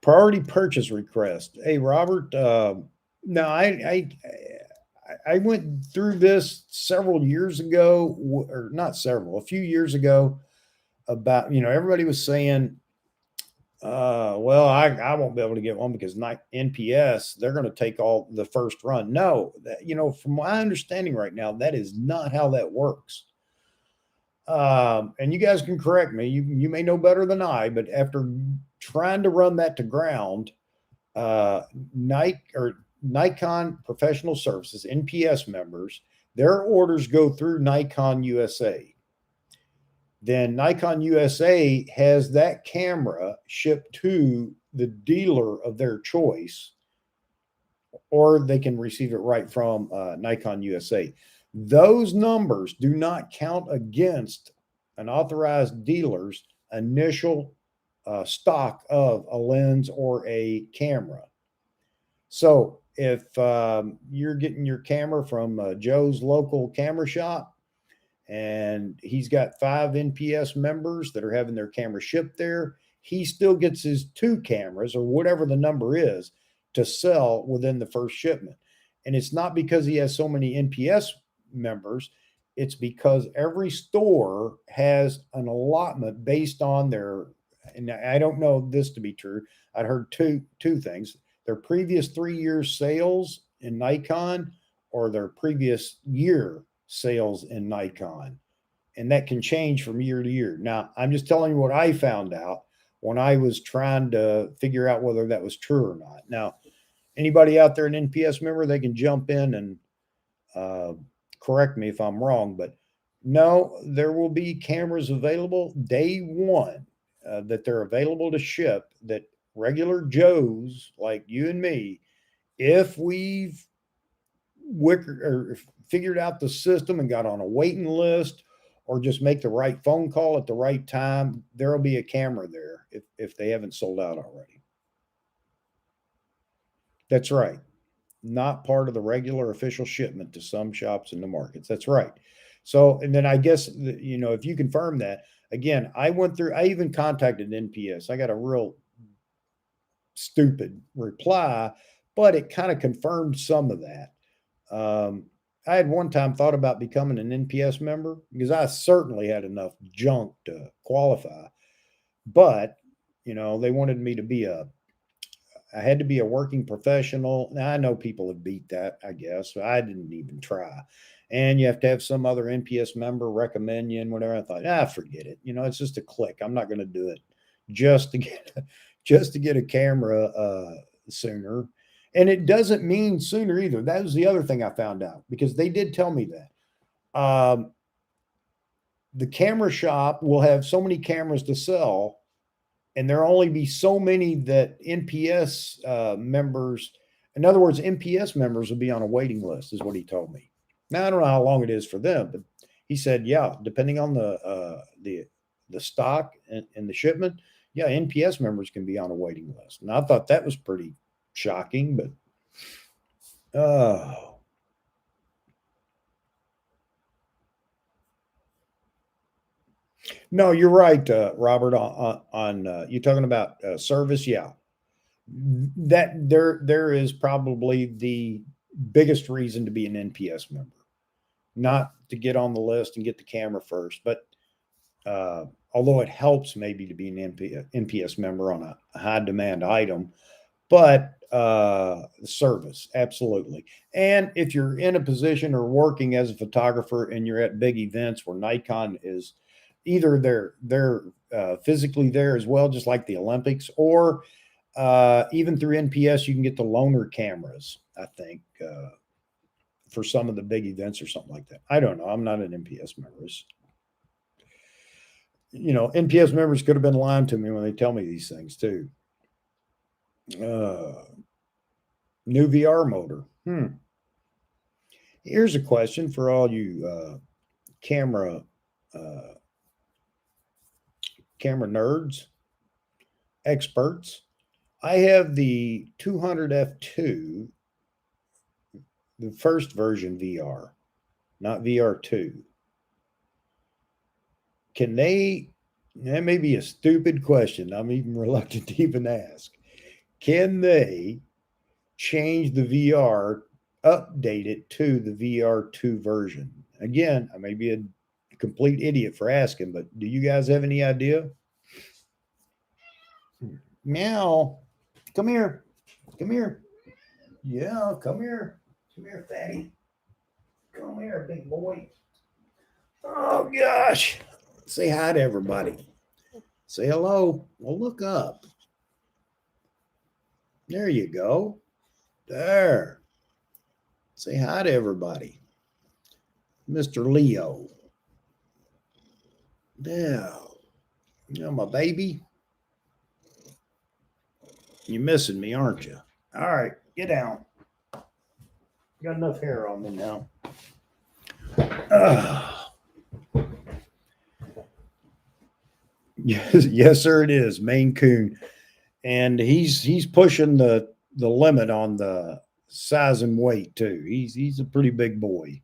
Priority purchase request. Hey, Robert. No, I went through this several years ago, or not several, a few years ago. About everybody was saying, well, I won't be able to get one because NPS, they're going to take all the first run. No, from my understanding right now, that is not how that works. And you guys can correct me. You may know better than I, but after trying to run that to ground, Nikon Professional Services, NPS members, their orders go through Nikon USA. Then Nikon USA has that camera shipped to the dealer of their choice, or they can receive it right from Nikon USA. Those numbers do not count against an authorized dealer's initial stock of a lens or a camera. So if you're getting your camera from Joe's local camera shop, and he's got 5 NPS members that are having their camera shipped there, he still gets his 2 cameras or whatever the number is to sell within the first shipment. And it's not because he has so many NPS members. It's because every store has an allotment based on their, and I don't know this to be true. I heard two things: their previous 3 years sales in Nikon, or their previous year sales in Nikon, and that can change from year to year. Now, I'm just telling you what I found out when I was trying to figure out whether that was true or not. Now, anybody out there, an NPS member, they can jump in and uh, correct me if I'm wrong, but no, there will be cameras available day one, that they're available to ship, that regular Joes like you and me, if we've or figured out the system and got on a waiting list, or just make the right phone call at the right time, there'll be a camera there if they haven't sold out already. That's right. Not part of the regular official shipment to some shops in the markets. That's right. So, and then I guess, if you confirm that, again, I even contacted NPS. I got a real stupid reply, but it kind of confirmed some of that. I had one time thought about becoming an NPS member because I certainly had enough junk to qualify, but they wanted me to be I had to be a working professional. Now I know people have beat that, I guess. So I didn't even try. And you have to have some other NPS member recommend you and whatever. I thought, forget it. It's just a click. I'm not going to do it just to get just to get a camera sooner. And it doesn't mean sooner either. That was the other thing I found out, because they did tell me that. The camera shop will have so many cameras to sell, and there'll only be so many that NPS members, in other words, NPS members will be on a waiting list, is what he told me. Now I don't know how long it is for them, but he said, yeah, depending on the stock and the shipment, yeah, NPS members can be on a waiting list. And I thought that was pretty shocking, but oh. No, you're right, Robert. On you talking about service, yeah, that there is probably the biggest reason to be an NPS member, not to get on the list and get the camera first, but although it helps maybe to be an NPS member on a high demand item, but service, absolutely. And if you're in a position or working as a photographer and you're at big events where Nikon is either they're physically there as well, just like the Olympics, or even through NPS, you can get the loaner cameras, I think, for some of the big events or something like that. I don't know. I'm not an NPS member. NPS members could have been lying to me when they tell me these things too. New VR motor. Here's a question for all you camera nerds, experts. I have the 200 F2, the first version VR, not VR2. Can they? That may be a stupid question. I'm even reluctant to even ask. Can they change the VR, update it to the VR2 version? Again, I may be a complete idiot for asking, but do you guys have any idea? Meow. Come here. Come here. Yeah, come here. Come here, fatty. Come here, big boy. Oh, gosh. Say hi to everybody. Say hello. Well, look up. There you go. There. Say hi to everybody. Mr. Leo. Yeah. My baby. You're missing me, aren't you? All right, get down. Got enough hair on me now. Yes, sir, it is Maine Coon, and he's pushing the limit on the size and weight too. He's a pretty big boy.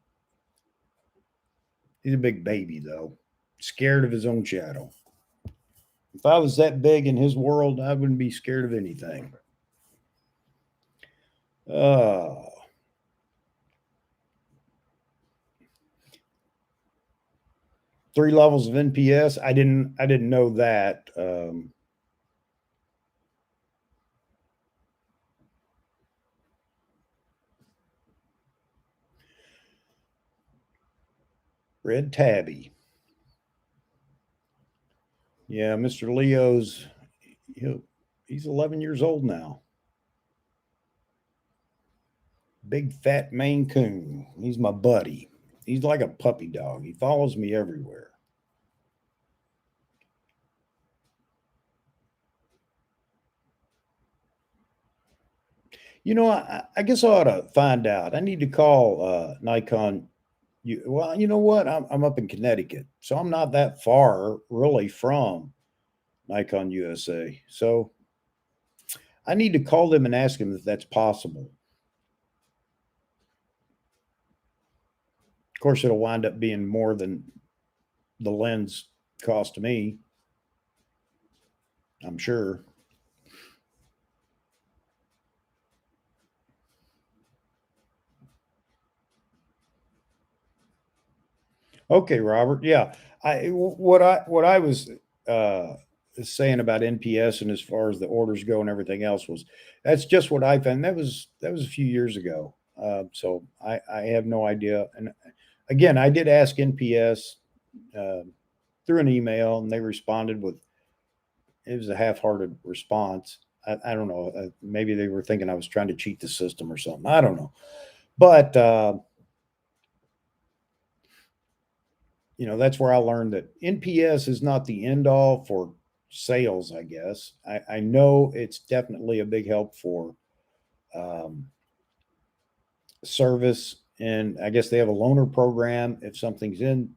He's a big baby though, scared of his own shadow. If I was that big in his world, I wouldn't be scared of anything. 3 levels of NPS. I didn't know that. Red Tabby. Yeah, Mr. Leo's he's 11 years old now. Big fat Maine Coon. He's my buddy. He's like a puppy dog. He follows me everywhere. You know, I guess I ought to find out. I need to call Nikon. Well, you know what? I'm up in Connecticut, so I'm not that far really from Nikon USA. So I need to call them and ask them if that's possible. Of course, it'll wind up being more than the lens cost me, I'm sure. Okay, Robert. Yeah, what I was uh, saying about NPS and as far as the orders go and everything else was that's just what I found. That was a few years ago. So I have no idea. And again, I did ask NPS uh, through an email, and they responded with it was a half-hearted response. I don't know. Maybe they were thinking I was trying to cheat the system or something. I don't know. But that's where I learned that NPS is not the end all for sales, I guess. I know it's definitely a big help for um, service. And I guess they have a loaner program if something's in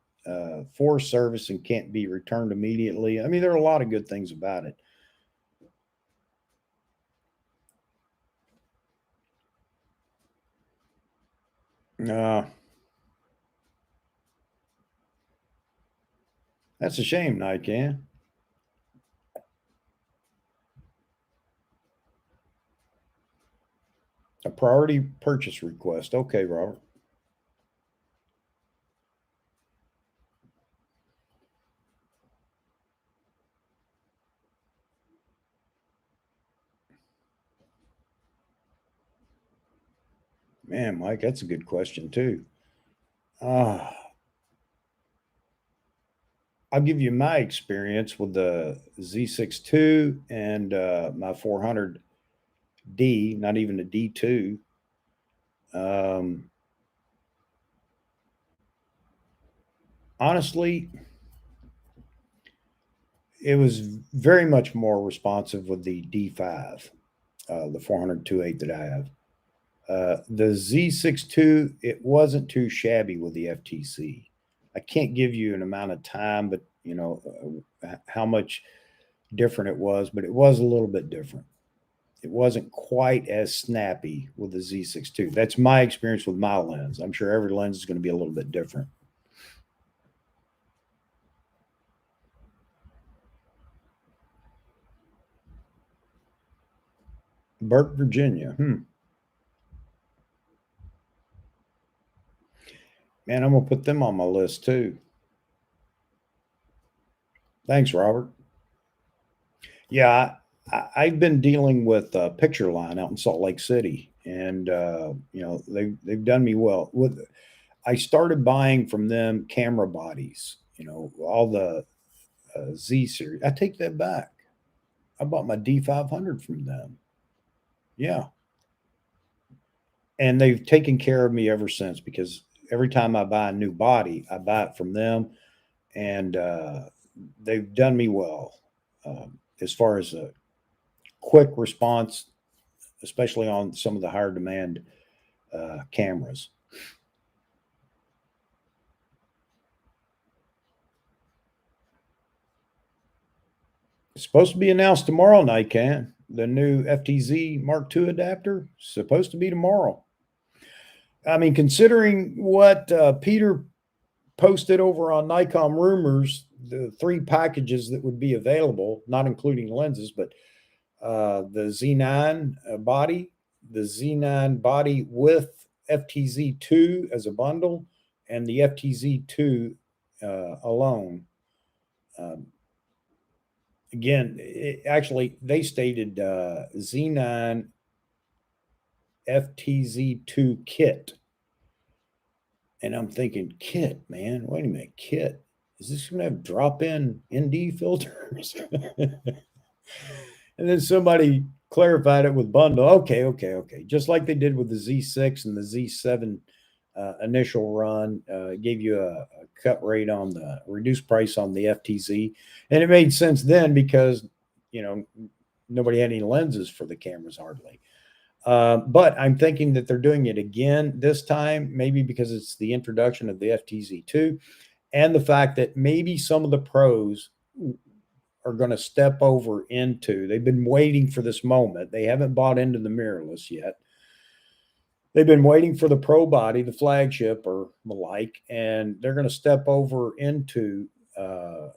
for service and can't be returned immediately. I mean, there are a lot of good things about it. Uh, that's a shame, Nican. A priority purchase request. Okay, Robert. Man, Mike, that's a good question too. Uh, I'll give you my experience with the Z6 II and my 400D, not even a D2. Um, Honestly, it was very much more responsive with the D5, the 400 that I have. The Z6 II, it wasn't too shabby with the FTC. I can't give you an amount of time, but how much different it was, but it was a little bit different. It wasn't quite as snappy with the Z6 II. That's my experience with my lens. I'm sure every lens is going to be a little bit different. Burke, Virginia. Man, I'm going to put them on my list too. Thanks, Robert. Yeah, I've been dealing with Picture Line out in Salt Lake City, and they've done me well. I started buying from them camera bodies. All the Z series. I take that back. I bought my D500 from them. Yeah, and they've taken care of me ever since because every time I buy a new body, I buy it from them, and they've done me well as far as a quick response, especially on some of the higher demand cameras. It's supposed to be announced tomorrow night, Ken. The new FTZ Mark II adapter supposed to be tomorrow. I mean, considering what Peter posted over on Nikon Rumors, the 3 packages that would be available, not including lenses, but the Z9 body, the Z9 body with FTZ2 as a bundle, and the FTZ2 alone. Again, actually, they stated Z9 FTZ2 kit. And I'm thinking, kit, man, wait a minute, kit. Is this going to have drop-in ND filters? And then somebody clarified it with bundle. Okay. Just like they did with the Z6 and the Z7 initial run, gave you a cut rate on the reduced price on the FTZ. And it made sense then because, nobody had any lenses for the cameras hardly. But I'm thinking that they're doing it again this time, maybe because it's the introduction of the FTZ2 and the fact that maybe some of the pros are going to step over into, they've been waiting for this moment. They haven't bought into the mirrorless yet. They've been waiting for the pro body, the flagship or the like, and they're going to step over into the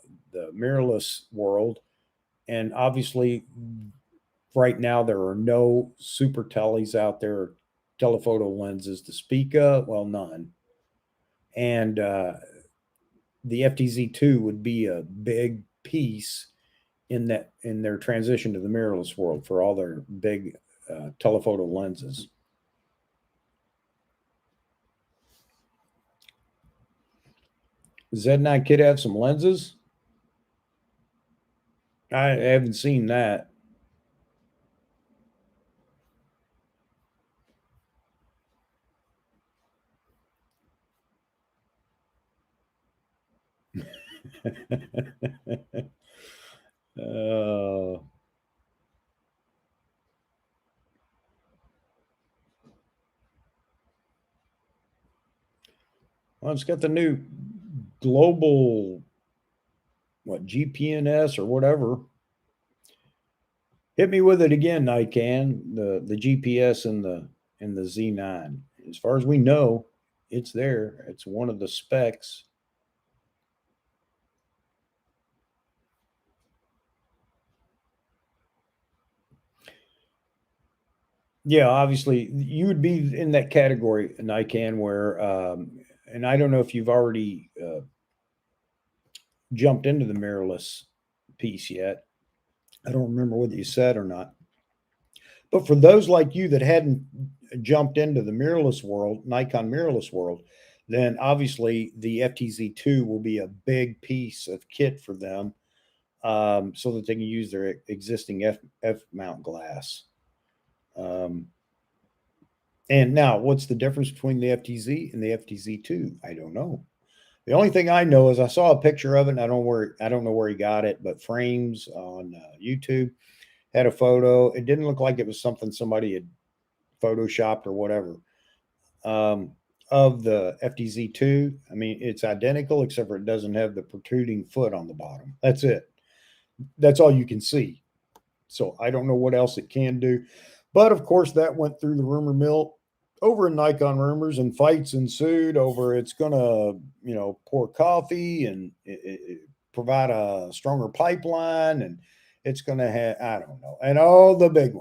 mirrorless world. And obviously, right now, there are no super tellies out there, telephoto lenses to speak of. Well, none. And the FTZ2 would be a big piece in their transition to the mirrorless world for all their big telephoto lenses. Does Z9 kit have some lenses? I haven't seen that. Well, it's got the new global, GPNS or whatever. Hit me with it again, Nikon. The GPS in the Z9. As far as we know, it's there. It's one of the specs. Yeah, obviously, you would be in that category, Nikon, where, and I don't know if you've already jumped into the mirrorless piece yet. I don't remember whether you said or not. But for those like you that hadn't jumped into the mirrorless world, Nikon mirrorless world, then obviously the FTZ2 will be a big piece of kit for them, so that they can use their existing F mount glass. And now, what's the difference between the FTZ and the FTZ2? I don't know. The only thing I know is I saw a picture of it, and I don't know where he got it, but Frames on YouTube had a photo. It didn't look like it was something somebody had photoshopped or whatever. Of the FTZ2, I mean, it's identical except for it doesn't have the protruding foot on the bottom. That's it. That's all you can see. So I don't know what else it can do. But of course, that went through the rumor mill over in Nikon rumors, and fights ensued over it's going to, pour coffee and provide a stronger pipeline, and it's going to have, I don't know. And the big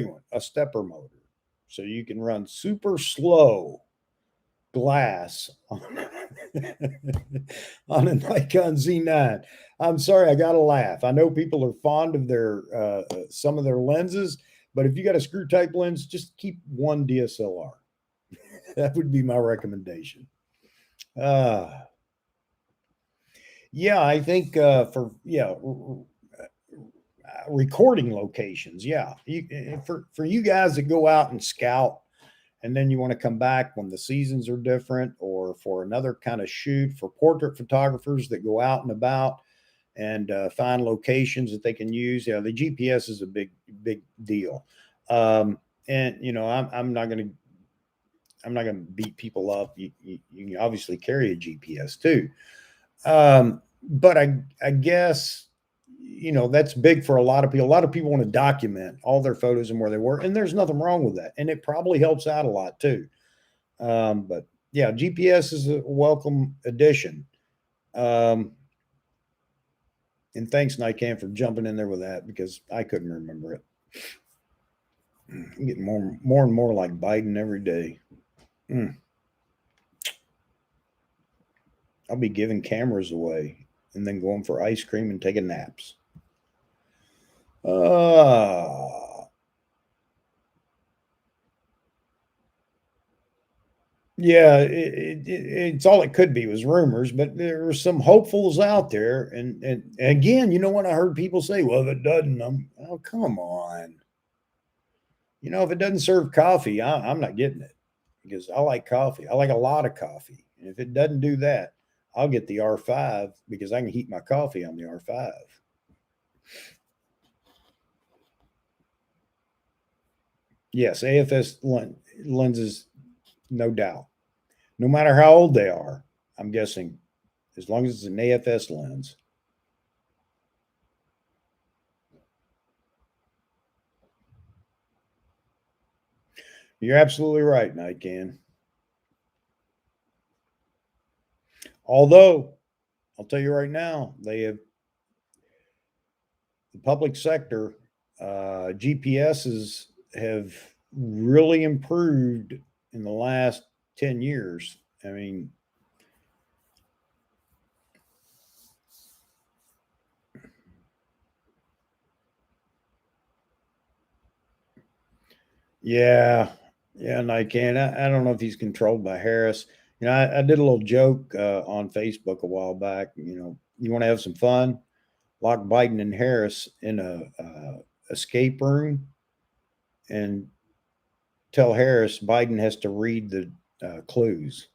one, a stepper motor. So you can run super slow glass on, on a Nikon Z9. I'm sorry, I got to laugh. I know people are fond of their some of their lenses, but if you got a screw type lens, just keep one DSLR. That would be my recommendation. Yeah, I think for recording locations. Yeah, for you guys that go out and scout, and then you want to come back when the seasons are different, or for another kind of shoot for portrait photographers that go out and about and find locations that they can use. Yeah, the GPS is a big deal. And I'm not going to beat people up. You can obviously carry a GPS too. But I guess, that's big for a lot of people. A lot of people want to document all their photos and where they were, and there's nothing wrong with that. And it probably helps out a lot too. But yeah, GPS is a welcome addition. And thanks, Nikon, for jumping in there with that, because I couldn't remember it. I'm getting more and more like Biden every day. I'll be giving cameras away and then going for ice cream and taking naps. Yeah, it's all it could be was rumors, but there were some hopefuls out there. And again, you know what I heard people say? Well, if it doesn't, oh, come on. If it doesn't serve coffee, I'm not getting it because I like coffee. I like a lot of coffee. And if it doesn't do that, I'll get the R5 because I can heat my coffee on the R5. Yes, AFS lenses, no doubt. No matter how old they are, I'm guessing, as long as it's an AFS lens. You're absolutely right, Nikon. Although, I'll tell you right now, they have the public sector GPSs have really improved in the last 10 years. I mean, yeah, yeah, Nikon. I don't know if he's controlled by Harris. I did a little joke on Facebook a while back. You want to have some fun? Lock Biden and Harris in a escape room and tell Harris Biden has to read the clues.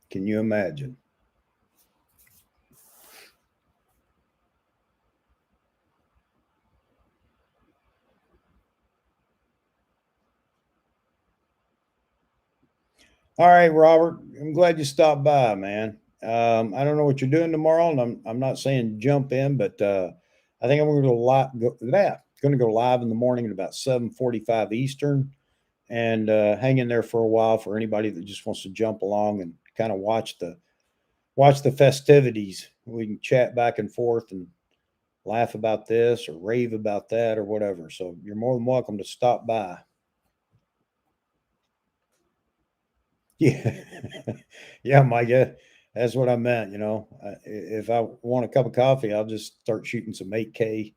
Can you imagine? All right, Robert. I'm glad you stopped by, man. I don't know what you're doing tomorrow, and I'm not saying jump in, but I think I'm going to going to go live in the morning at about 7:45 Eastern, and hang in there for a while for anybody that just wants to jump along and kind of watch the festivities. We can chat back and forth and laugh about this or rave about that or whatever. So you're more than welcome to stop by. Yeah, yeah, Mike. That's what I meant. If I want a cup of coffee, I'll just start shooting some 8K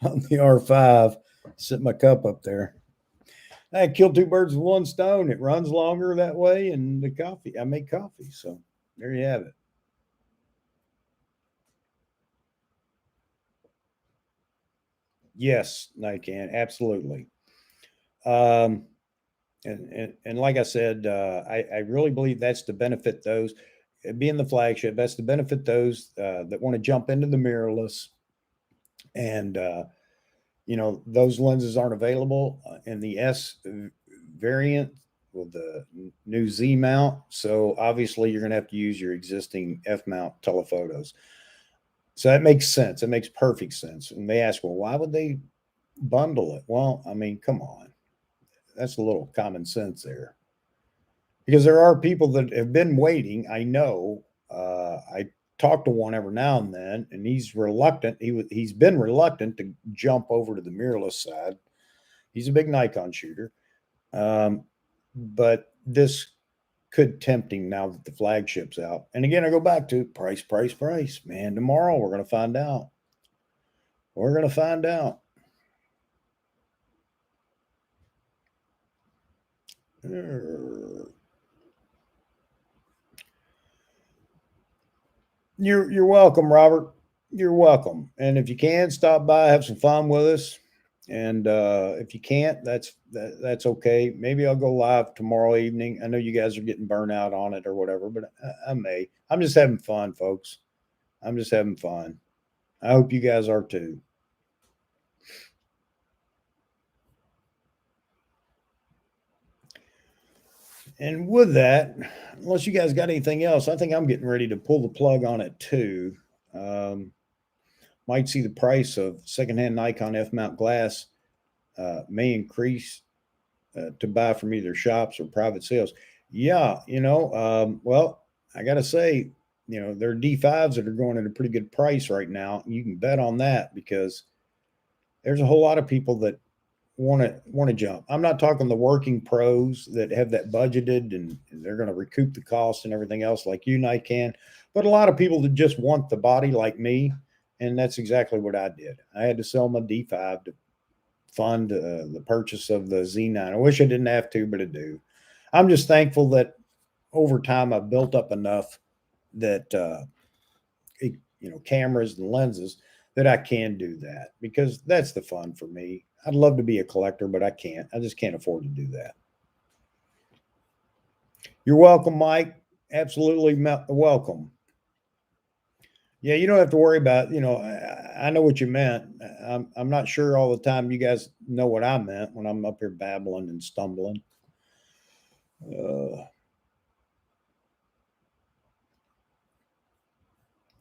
on the R5. Sit my cup up there. I kill two birds with one stone. It runs longer that way, and the coffee. I make coffee, so there you have it. Yes, I can absolutely. Um, and like I said, I really believe that's to benefit those being the flagship. That's to benefit those that want to jump into the mirrorless, and those lenses aren't available in the S variant with the new Z mount. So obviously, you're going to have to use your existing F mount telephotos. So that makes sense. It makes perfect sense. And they ask, well, why would they bundle it? Well, I mean, come on, that's a little common sense there. Because there are people that have been waiting. I know. I talk to one every now and then, and he's reluctant. He's been reluctant to jump over to the mirrorless side. He's a big Nikon shooter, but this could tempt him now that the flagship's out. And again, I go back to price, price, price. Man, tomorrow we're going to find out. We're going to find out. You're welcome, Robert. You're welcome. And if you can stop by, have some fun with us. And if you can't, that's okay. Maybe I'll go live tomorrow evening. I know you guys are getting burnt out on it or whatever, but I may. I'm just having fun, folks. I'm just having fun. I hope you guys are too. And with that, unless you guys got anything else, I think I'm getting ready to pull the plug on it too. Might see the price of secondhand Nikon F mount glass may increase to buy from either shops or private sales. Yeah, well, I got to say, there are D5s that are going at a pretty good price right now. You can bet on that because there's a whole lot of people that want to jump. I'm not talking the working pros that have that budgeted and they're going to recoup the cost and everything else like you and I can, but a lot of people that just want the body like me, and that's exactly what I did. I had to sell my D5 to fund the purchase of the Z9. I wish I didn't have to, but I do. I'm just thankful that over time I've built up enough that cameras and lenses that I can do that, because that's the fun for me. I'd love to be a collector, but I can't. I just can't afford to do that. You're welcome, Mike. Absolutely welcome. Yeah, you don't have to worry about, I know what you meant. I'm not sure all the time you guys know what I meant when I'm up here babbling and stumbling.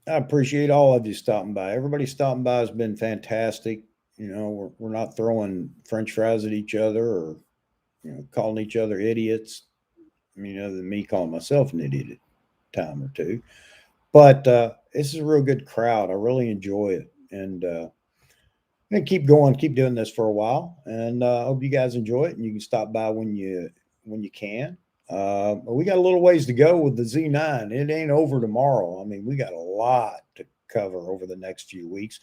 I appreciate all of you stopping by. Everybody stopping by has been fantastic. We're not throwing French fries at each other or calling each other idiots. I mean, other than me calling myself an idiot a time or two. But this is a real good crowd. I really enjoy it, and I'm gonna keep going, keep doing this for a while. And I hope you guys enjoy it. And you can stop by when you can. We got a little ways to go with the Z9. It ain't over tomorrow. I mean, we got a lot to cover over the next few weeks.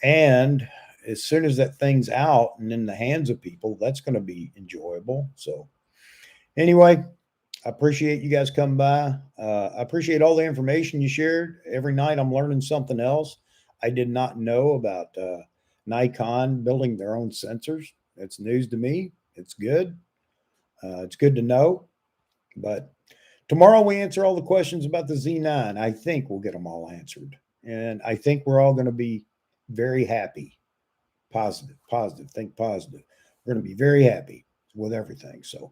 And as soon as that thing's out and in the hands of people, that's going to be enjoyable. So, anyway, I appreciate you guys coming by. I appreciate all the information you shared. Every night I'm learning something else. I did not know about Nikon building their own sensors. It's news to me. It's good. It's good to know. But tomorrow we answer all the questions about the Z9. I think we'll get them all answered. And I think we're all going to be very happy. Positive, think positive. We're going to be very happy with everything. So,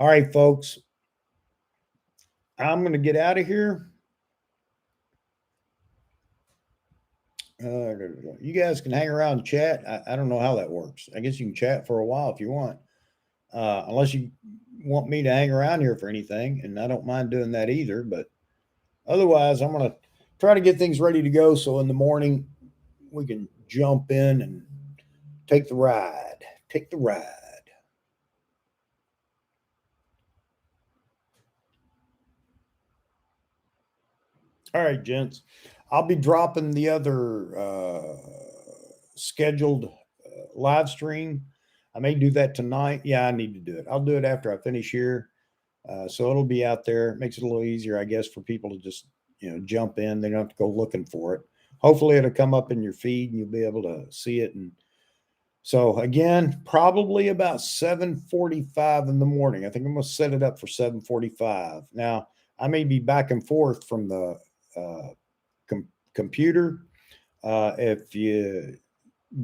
all right, folks, I'm going to get out of here. You guys can hang around and chat. I don't know how that works. I guess you can chat for a while if you want, unless you want me to hang around here for anything, and I don't mind doing that either. But otherwise, I'm going to try to get things ready to go so in the morning we can jump in and take the ride. Take the ride. All right, gents. I'll be dropping the other scheduled live stream. I may do that tonight. Yeah, I need to do it. I'll do it after I finish here. So it'll be out there. It makes it a little easier, I guess, for people to just jump in. They don't have to go looking for it. Hopefully, it'll come up in your feed and you'll be able to see it. And so again, probably about 7:45 in the morning. I think I'm going to set it up for 7:45. Now, I may be back and forth from the computer. If you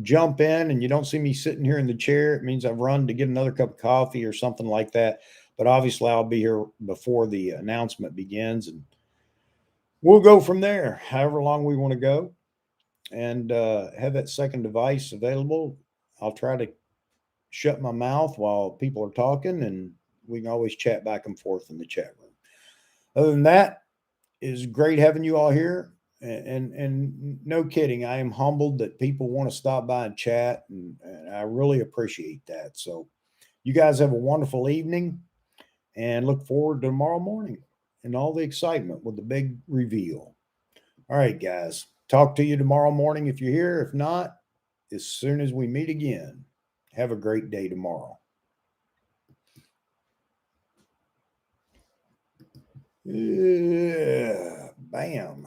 jump in and you don't see me sitting here in the chair, it means I've run to get another cup of coffee or something like that. But obviously, I'll be here before the announcement begins, and we'll go from there, however long we want to go, and have that second device available. I'll try to shut my mouth while people are talking, and we can always chat back and forth in the chat room. Other than that, it's great having you all here. And no kidding, I am humbled that people want to stop by and chat, and I really appreciate that. So, you guys have a wonderful evening, and look forward to tomorrow morning and all the excitement with the big reveal. All right, guys, talk to you tomorrow morning if you're here. If not, as soon as we meet again, have a great day tomorrow. Yeah, bam.